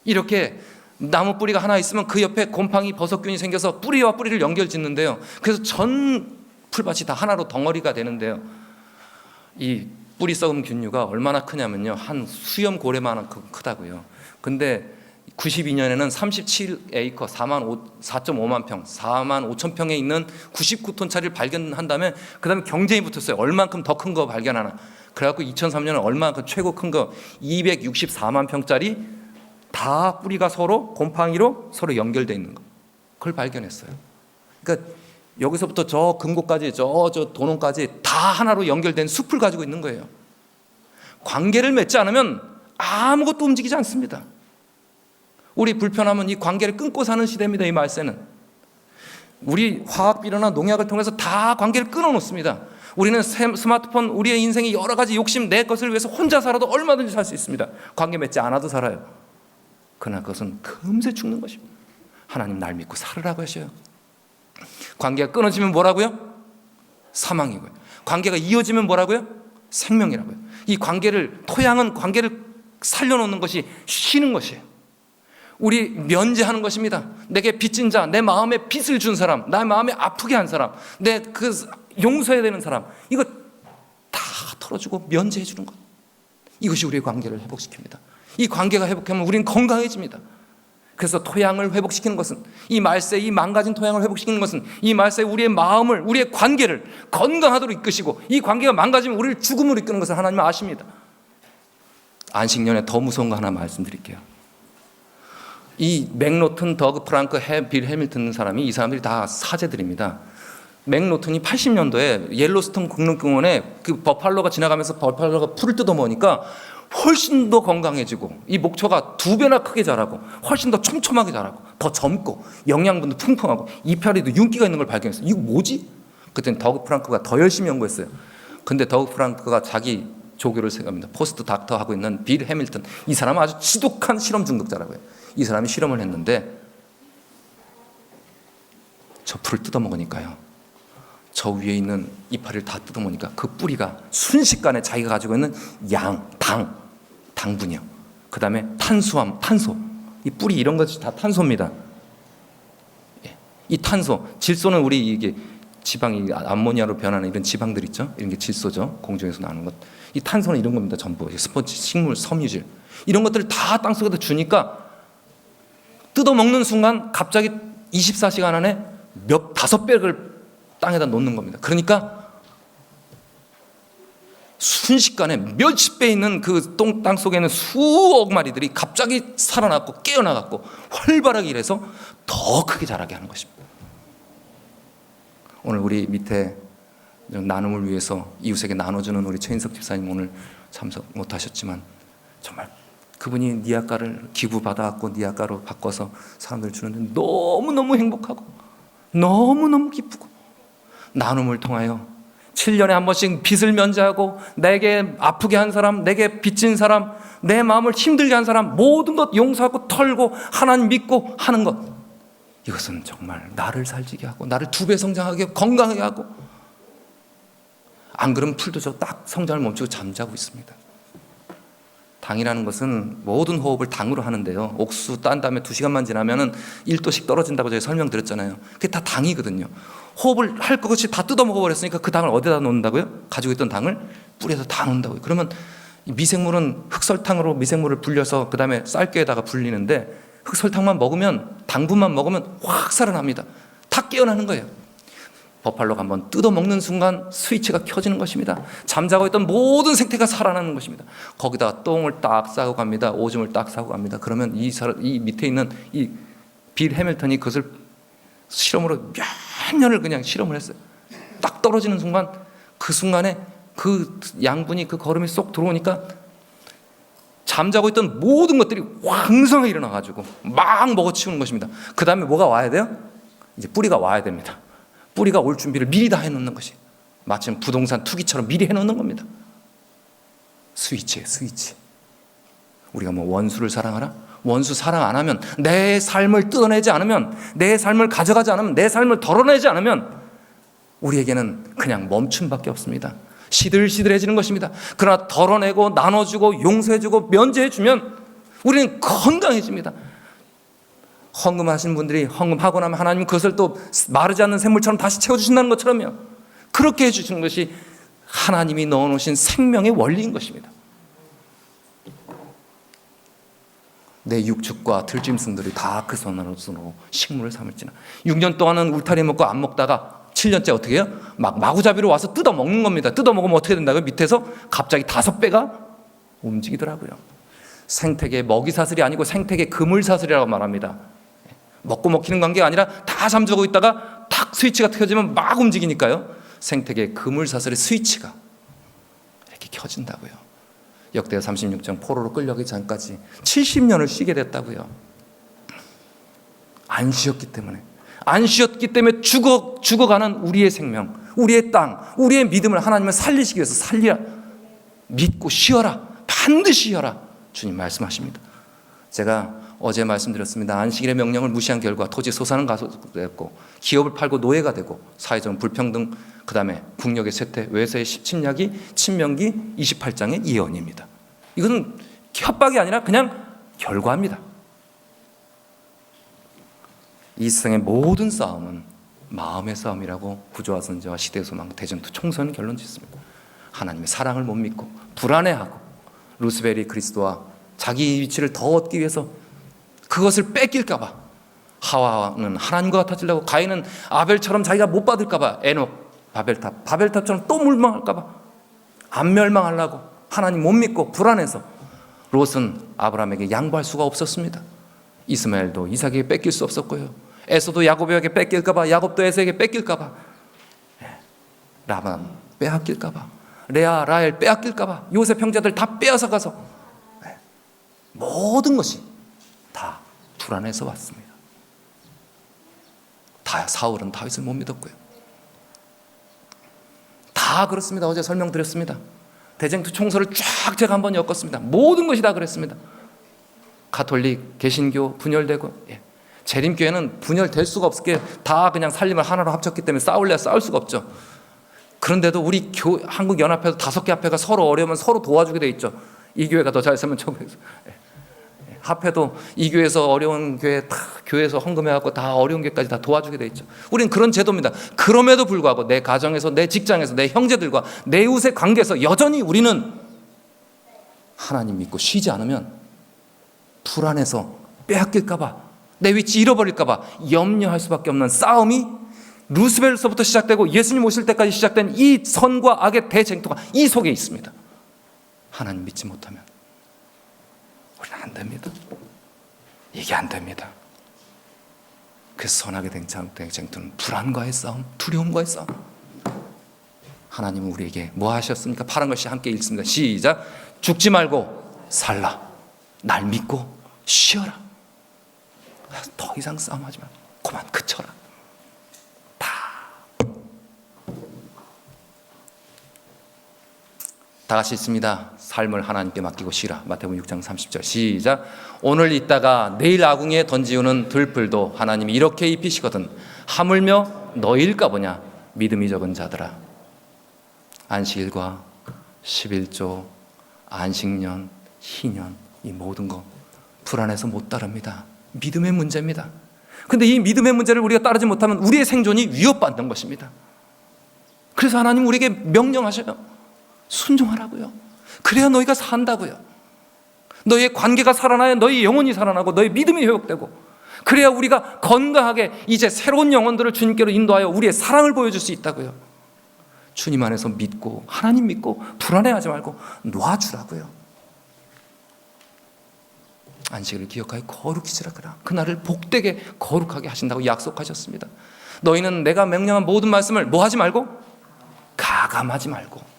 S1: 이렇게 나무 뿌리가 하나 있으면 그 옆에 곰팡이 버섯균이 생겨서 뿌리와 뿌리를 연결 짓는데요. 그래서 전 풀밭이 다 하나로 덩어리가 되는데요. 이 뿌리 썩은 균류가 얼마나 크냐면요, 한 수염 고래만큼 크다고요. 근데 92년에는 37에이커 4.5만 평, 4만 5천 평에 있는 99톤짜리를 발견한 다음에 그 다음에 경쟁이 붙었어요. 얼만큼 더 큰 거 발견하나. 그래갖고 2003년에 얼마큼 최고 큰 거 264만 평짜리 다 뿌리가 서로 곰팡이로 서로 연결되어 있는 거, 그걸 발견했어요. 그러니까 여기서부터 저 금고까지 저 도농까지 다 하나로 연결된 숲을 가지고 있는 거예요. 관계를 맺지 않으면 아무것도 움직이지 않습니다. 우리 불편하면 이 관계를 끊고 사는 시대입니다. 이 말세는 우리 화학비료나 농약을 통해서 다 관계를 끊어놓습니다. 우리는 스마트폰, 우리의 인생이 여러 가지 욕심, 내 것을 위해서 혼자 살아도 얼마든지 살 수 있습니다. 관계 맺지 않아도 살아요. 그러나 그것은 금세 죽는 것입니다. 하나님 날 믿고 살으라고 하셔요. 관계가 끊어지면 뭐라고요? 사망이고요. 관계가 이어지면 뭐라고요? 생명이라고요. 이 관계를, 토양은 관계를 살려놓는 것이 쉬는 것이에요. 우리 면제하는 것입니다. 내게 빚진 자, 내 마음에 빚을 준 사람, 내 마음에 아프게 한 사람, 내 그 용서해야 되는 사람, 이거 다 털어주고 면제해 주는 것, 이것이 우리의 관계를 회복시킵니다. 이 관계가 회복하면 우리는 건강해집니다. 그래서 토양을 회복시키는 것은, 이 말세, 이 망가진 토양을 회복시키는 것은 이 말세 우리의 마음을, 우리의 관계를 건강하도록 이끄시고, 이 관계가 망가지면 우리를 죽음으로 이끄는 것을 하나님은 아십니다. 안식년에 더 무서운 거 하나 말씀드릴게요. 이 맥노튼, 더그 프랑크, 빌 해밀턴 사람이, 이 사람들이 다 사제들입니다. 맥노튼이 80년도에 옐로스톤 국립공원에 그 버팔로가 지나가면서 버팔로가 풀을 뜯어 먹으니까 훨씬 더 건강해지고, 이 목초가 2배나 크게 자라고, 훨씬 더 촘촘하게 자라고, 더 젊고, 영양분도 풍성하고, 잎사리도 윤기가 있는 걸 발견했어요. 이거 뭐지? 그때는 더그 프랑크가 더 열심히 연구했어요. 근데 더그 프랑크가 자기 조교를 세웁니다. 포스트 닥터 하고 있는 빌 해밀턴, 이 사람은 아주 지독한 실험 중독자라고요. 이 사람이 실험을 했는데 저 풀을 뜯어먹으니까요, 저 위에 있는 이파리를 다 뜯어먹으니까 그 뿌리가 순식간에 자기가 가지고 있는 당분이요, 그 다음에 탄수화물, 탄소, 이 뿌리 이런 것이 다 탄소입니다. 이 탄소, 질소는 우리 이게 지방이 암모니아로 변하는 이런 지방들 있죠, 이런 게 질소죠, 공중에서 나오는 것. 이 탄소는 이런 겁니다. 전부 스펀지, 식물, 섬유질, 이런 것들을 다 땅속에다 주니까 뜯어먹는 순간 갑자기 24시간 안에 몇 5백을 땅에다 놓는 겁니다. 그러니까 순식간에 몇십 배 있는 그 땅 속에 있는 수억 마리들이 갑자기 살아났고 깨어나갔고 활발하게 일해서 더 크게 자라게 하는 것입니다. 오늘 우리 밑에 나눔을 위해서 이웃에게 나눠주는 우리 최인석 집사님 오늘 참석 못하셨지만, 정말 그분이 니아가를 기부 받아갖고 니아가로 바꿔서 사람들 주는데 너무너무 행복하고 너무너무 기쁘고, 나눔을 통하여 7년에 한 번씩 빚을 면제하고, 내게 아프게 한 사람, 내게 빚진 사람, 내 마음을 힘들게 한 사람 모든 것 용서하고 털고 하나님 믿고 하는 것, 이것은 정말 나를 살지게 하고 나를 2배 성장하게 건강하게 하고, 안 그러면 풀도 저 딱 성장을 멈추고 잠자고 있습니다. 당이라는 것은 모든 호흡을 당으로 하는데요, 옥수 딴 다음에 2시간만 지나면 1도씩 떨어진다고 제가 설명드렸잖아요. 그게 다 당이거든요. 호흡을 할 것이 다 뜯어먹어버렸으니까 그 당을 어디다 놓는다고요? 가지고 있던 당을 뿌리에서 다 놓는다고요. 그러면 미생물은 흑설탕으로 미생물을 불려서 그 다음에 쌀깨에다가 불리는데, 흑설탕만 먹으면, 당분만 먹으면 확 살아납니다. 다 깨어나는 거예요. 버팔로가 한번 뜯어먹는 순간 스위치가 켜지는 것입니다. 잠자고 있던 모든 생태가 살아나는 것입니다. 거기다가 똥을 딱 싸고 갑니다. 오줌을 딱 싸고 갑니다. 그러면 이 밑에 있는 이 빌 해밀턴이 그것을 실험으로 몇 년을 그냥 실험을 했어요. 딱 떨어지는 순간, 그 순간에 그 양분이, 그 거름이 쏙 들어오니까 잠자고 있던 모든 것들이 왕성하게 일어나가지고 막 먹어치우는 것입니다. 그 다음에 뭐가 와야 돼요? 이제 뿌리가 와야 됩니다. 뿌리가 올 준비를 미리 다 해놓는 것이, 마침 부동산 투기처럼 미리 해놓는 겁니다. 스위치예요, 스위치. 우리가 뭐 원수를 사랑하라? 원수 사랑 안 하면, 내 삶을 뜯어내지 않으면, 내 삶을 가져가지 않으면, 내 삶을 덜어내지 않으면 우리에게는 그냥 멈춤밖에 없습니다. 시들시들해지는 것입니다. 그러나 덜어내고 나눠주고 용서해주고 면제해주면 우리는 건강해집니다. 헌금하신 분들이 헌금하고 나면 하나님은 그것을 또 마르지 않는 샘물처럼 다시 채워주신다는 것처럼요, 그렇게 해주시는 것이 하나님이 넣어놓으신 생명의 원리인 것입니다. 내 육축과 들짐승들이 다 그 손으로 식물을 삼을지나. 6년 동안은 울타리 먹고 안 먹다가 7년째 어떻게 해요? 마구잡이로 와서 뜯어 먹는 겁니다. 뜯어 먹으면 어떻게 된다고요? 밑에서 갑자기 5배가 움직이더라고요. 생태계 먹이사슬이 아니고 생태계 그물사슬이라고 말합니다. 먹고 먹히는 관계가 아니라 다 잠자고 있다가 탁 스위치가 켜지면 막 움직이니까요, 생태계 그물사슬의 스위치가 이렇게 켜진다고요. 역대하 36장 포로로 끌려가기 전까지 70년을 쉬게 됐다고요. 안 쉬었기 때문에, 안 쉬었기 때문에 죽어가는 우리의 생명, 우리의 땅, 우리의 믿음을 하나님은 살리시기 위해서 살리라, 믿고 쉬어라, 반드시 쉬어라, 주님 말씀하십니다. 제가 어제 말씀드렸습니다. 안식일의 명령을 무시한 결과 토지 소산은 가속됐고, 기업을 팔고 노예가 되고, 사회적 불평등, 그 다음에 국력의 쇠퇴, 외세의 침략이 신명기 28장의 예언입니다. 이것은 협박이 아니라 그냥 결과입니다. 이 세상의 모든 싸움은 마음의 싸움이라고 구조화 선지와 시대 소망 대전투 총선은 결론 짓습니다. 하나님의 사랑을 못 믿고 불안해하고, 루스벨이 그리스도와 자기 위치를 더 얻기 위해서 그것을 뺏길까 봐, 하와는 하나님과 같아지려고, 가인은 아벨처럼 자기가 못 받을까 봐, 에녹 바벨탑처럼 또 멸망할까 봐 안 멸망하려고 하나님 못 믿고 불안해서, 롯은 아브라함에게 양보할 수가 없었습니다. 이스마엘도 이삭에게 뺏길 수 없었고요, 에서도 야곱에게 뺏길까 봐, 야곱도 에서에게 뺏길까 봐, 라반 빼앗길까 봐, 레아 라헬 빼앗길까 봐, 요셉 형제들 다 빼앗아 가서, 모든 것이 다 불안해서 왔습니다. 다 사울은 다윗을 못 믿었고요. 다 그렇습니다. 어제 설명드렸습니다. 대쟁투 총서를 쫙 제가 한번 엮었습니다. 모든 것이 다 그랬습니다. 가톨릭, 개신교 분열되고, 재림교회는 분열될 수가 없게 다 그냥 살림을 하나로 합쳤기 때문에 싸울 수가 없죠. 그런데도 우리 한국연합회도 5개 합회가 서로 어려우면 서로 도와주게 돼 있죠. 이 교회가 더 잘 살면 저 교회에서, 합회도 이 교회에서 어려운 교회 다 교회에서 헌금해갖고 다 어려운 교회까지 다 도와주게 돼 있죠. 우리는 그런 제도입니다. 그럼에도 불구하고 내 가정에서, 내 직장에서, 내 형제들과 내 이웃의 관계에서 여전히 우리는 하나님 믿고 쉬지 않으면 불안해서 빼앗길까봐, 내 위치 잃어버릴까봐 염려할 수밖에 없는 싸움이 루스벨로부터 시작되고 예수님 오실 때까지 시작된 이 선과 악의 대쟁투가 이 속에 있습니다. 하나님 믿지 못하면 우리는 안 됩니다. 이게 안 됩니다. 그래서 선악의 대쟁투는 불안과의 싸움, 두려움과의 싸움. 하나님은 우리에게 뭐 하셨습니까? 파란 글씨 함께 읽습니다. 시작. 죽지 말고 살라. 날 믿고 쉬어라. 더 이상 싸움하지 말고 그만 그쳐라. 다 같이 있습니다. 삶을 하나님께 맡기고 쉬라. 마태복음 6장 30절 시작. 오늘 있다가 내일 아궁이에 던지우는 들풀도 하나님이 이렇게 입히시거든 하물며 너희일까 보냐 믿음이 적은 자들아. 안식일과 11조, 안식년, 희년, 이 모든 거 불안해서 못 따릅니다. 믿음의 문제입니다. 그런데 이 믿음의 문제를 우리가 따르지 못하면 우리의 생존이 위협받는 것입니다. 그래서 하나님 우리에게 명령하셔요. 순종하라고요. 그래야 너희가 산다고요. 너희의 관계가 살아나야 너희 영혼이 살아나고 너희 믿음이 회복되고, 그래야 우리가 건강하게 이제 새로운 영혼들을 주님께로 인도하여 우리의 사랑을 보여줄 수 있다고요. 주님 안에서 믿고 하나님 믿고 불안해하지 말고 놔주라고요. 안식일을 기억하여 거룩히 지라그라. 그날을 복되게 거룩하게 하신다고 약속하셨습니다. 너희는 내가 명령한 모든 말씀을 뭐 하지 말고? 가감하지 말고.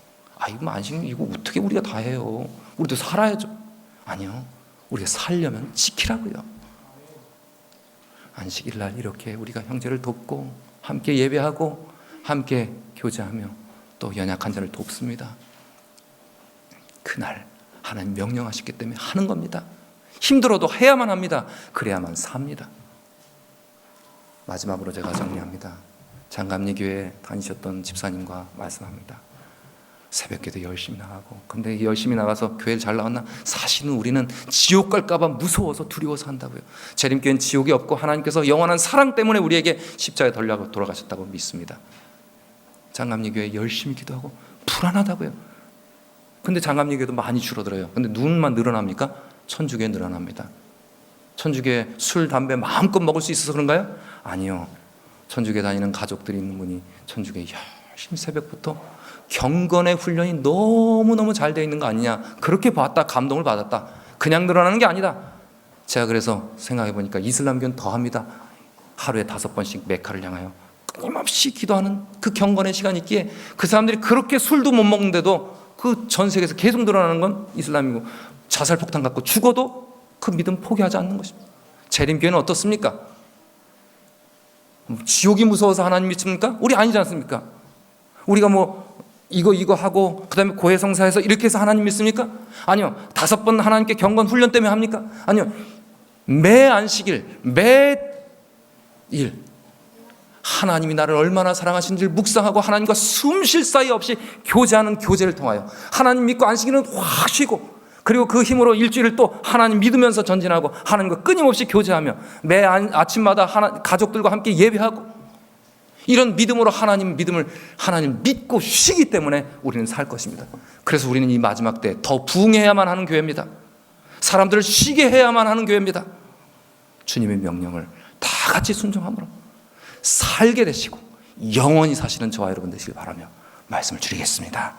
S1: 이거 안식일 이거 어떻게 우리가 다 해요? 우리도 살아야죠. 아니요. 우리가 살려면 지키라고요. 안식일 날 이렇게 우리가 형제를 돕고 함께 예배하고 함께 교제하며 또 연약한 자를 돕습니다. 그날 하나님 명령하셨기 때문에 하는 겁니다. 힘들어도 해야만 합니다. 그래야만 삽니다. 마지막으로 제가 정리합니다. 장감리 교회 다니셨던 집사님과 말씀합니다. 새벽기도 열심히 나가고, 근데 열심히 나가서 교회를 잘 나왔나? 사실은 우리는 지옥 갈까봐 무서워서 두려워서 한다고요. 재림교회는 지옥이 없고 하나님께서 영원한 사랑 때문에 우리에게 십자가에 달려 돌아가셨다고 믿습니다. 장감리 교회 열심히 기도하고 불안하다고요. 근데 장감리 교회도 많이 줄어들어요. 근데 눈만 늘어납니까? 천주교회 늘어납니다. 천주교회 술, 담배 마음껏 먹을 수 있어서 그런가요? 아니요. 천주교회 다니는 가족들이 있는 분이 천주교회 열심히 새벽부터 경건의 훈련이 너무너무 잘 되어 있는 거 아니냐, 그렇게 봤다, 감동을 받았다. 그냥 늘어나는 게 아니다. 제가 그래서 생각해 보니까 이슬람교는 더합니다. 하루에 5번씩 메카를 향하여 끊임없이 기도하는 그 경건의 시간이 있기에 그 사람들이 그렇게 술도 못 먹는데도 그 전 세계에서 계속 늘어나는 건 이슬람이고, 자살 폭탄 갖고 죽어도 그 믿음 포기하지 않는 것입니다. 재림교회는 어떻습니까? 지옥이 무서워서 하나님 믿습니까? 우리 아니지 않습니까? 우리가 뭐 이거 하고 그 다음에 고해성사해서 이렇게 해서 하나님 믿습니까? 아니요. 5번 하나님께 경건 훈련 때문에 합니까? 아니요. 매 안식일, 매일 하나님이 나를 얼마나 사랑하신지를 묵상하고 하나님과 숨 쉴 사이 없이 교제하는 교제를 통하여 하나님 믿고 안식일은 확 쉬고, 그리고 그 힘으로 일주일을 또 하나님 믿으면서 전진하고 하나님과 끊임없이 교제하며 매 아침마다 가족들과 함께 예배하고, 이런 믿음으로 하나님 믿고 쉬기 때문에 우리는 살 것입니다. 그래서 우리는 이 마지막 때 더 부흥해야만 하는 교회입니다. 사람들을 쉬게 해야만 하는 교회입니다. 주님의 명령을 다 같이 순종함으로 살게 되시고 영원히 사시는 저와 여러분 되시길 바라며 말씀을 드리겠습니다.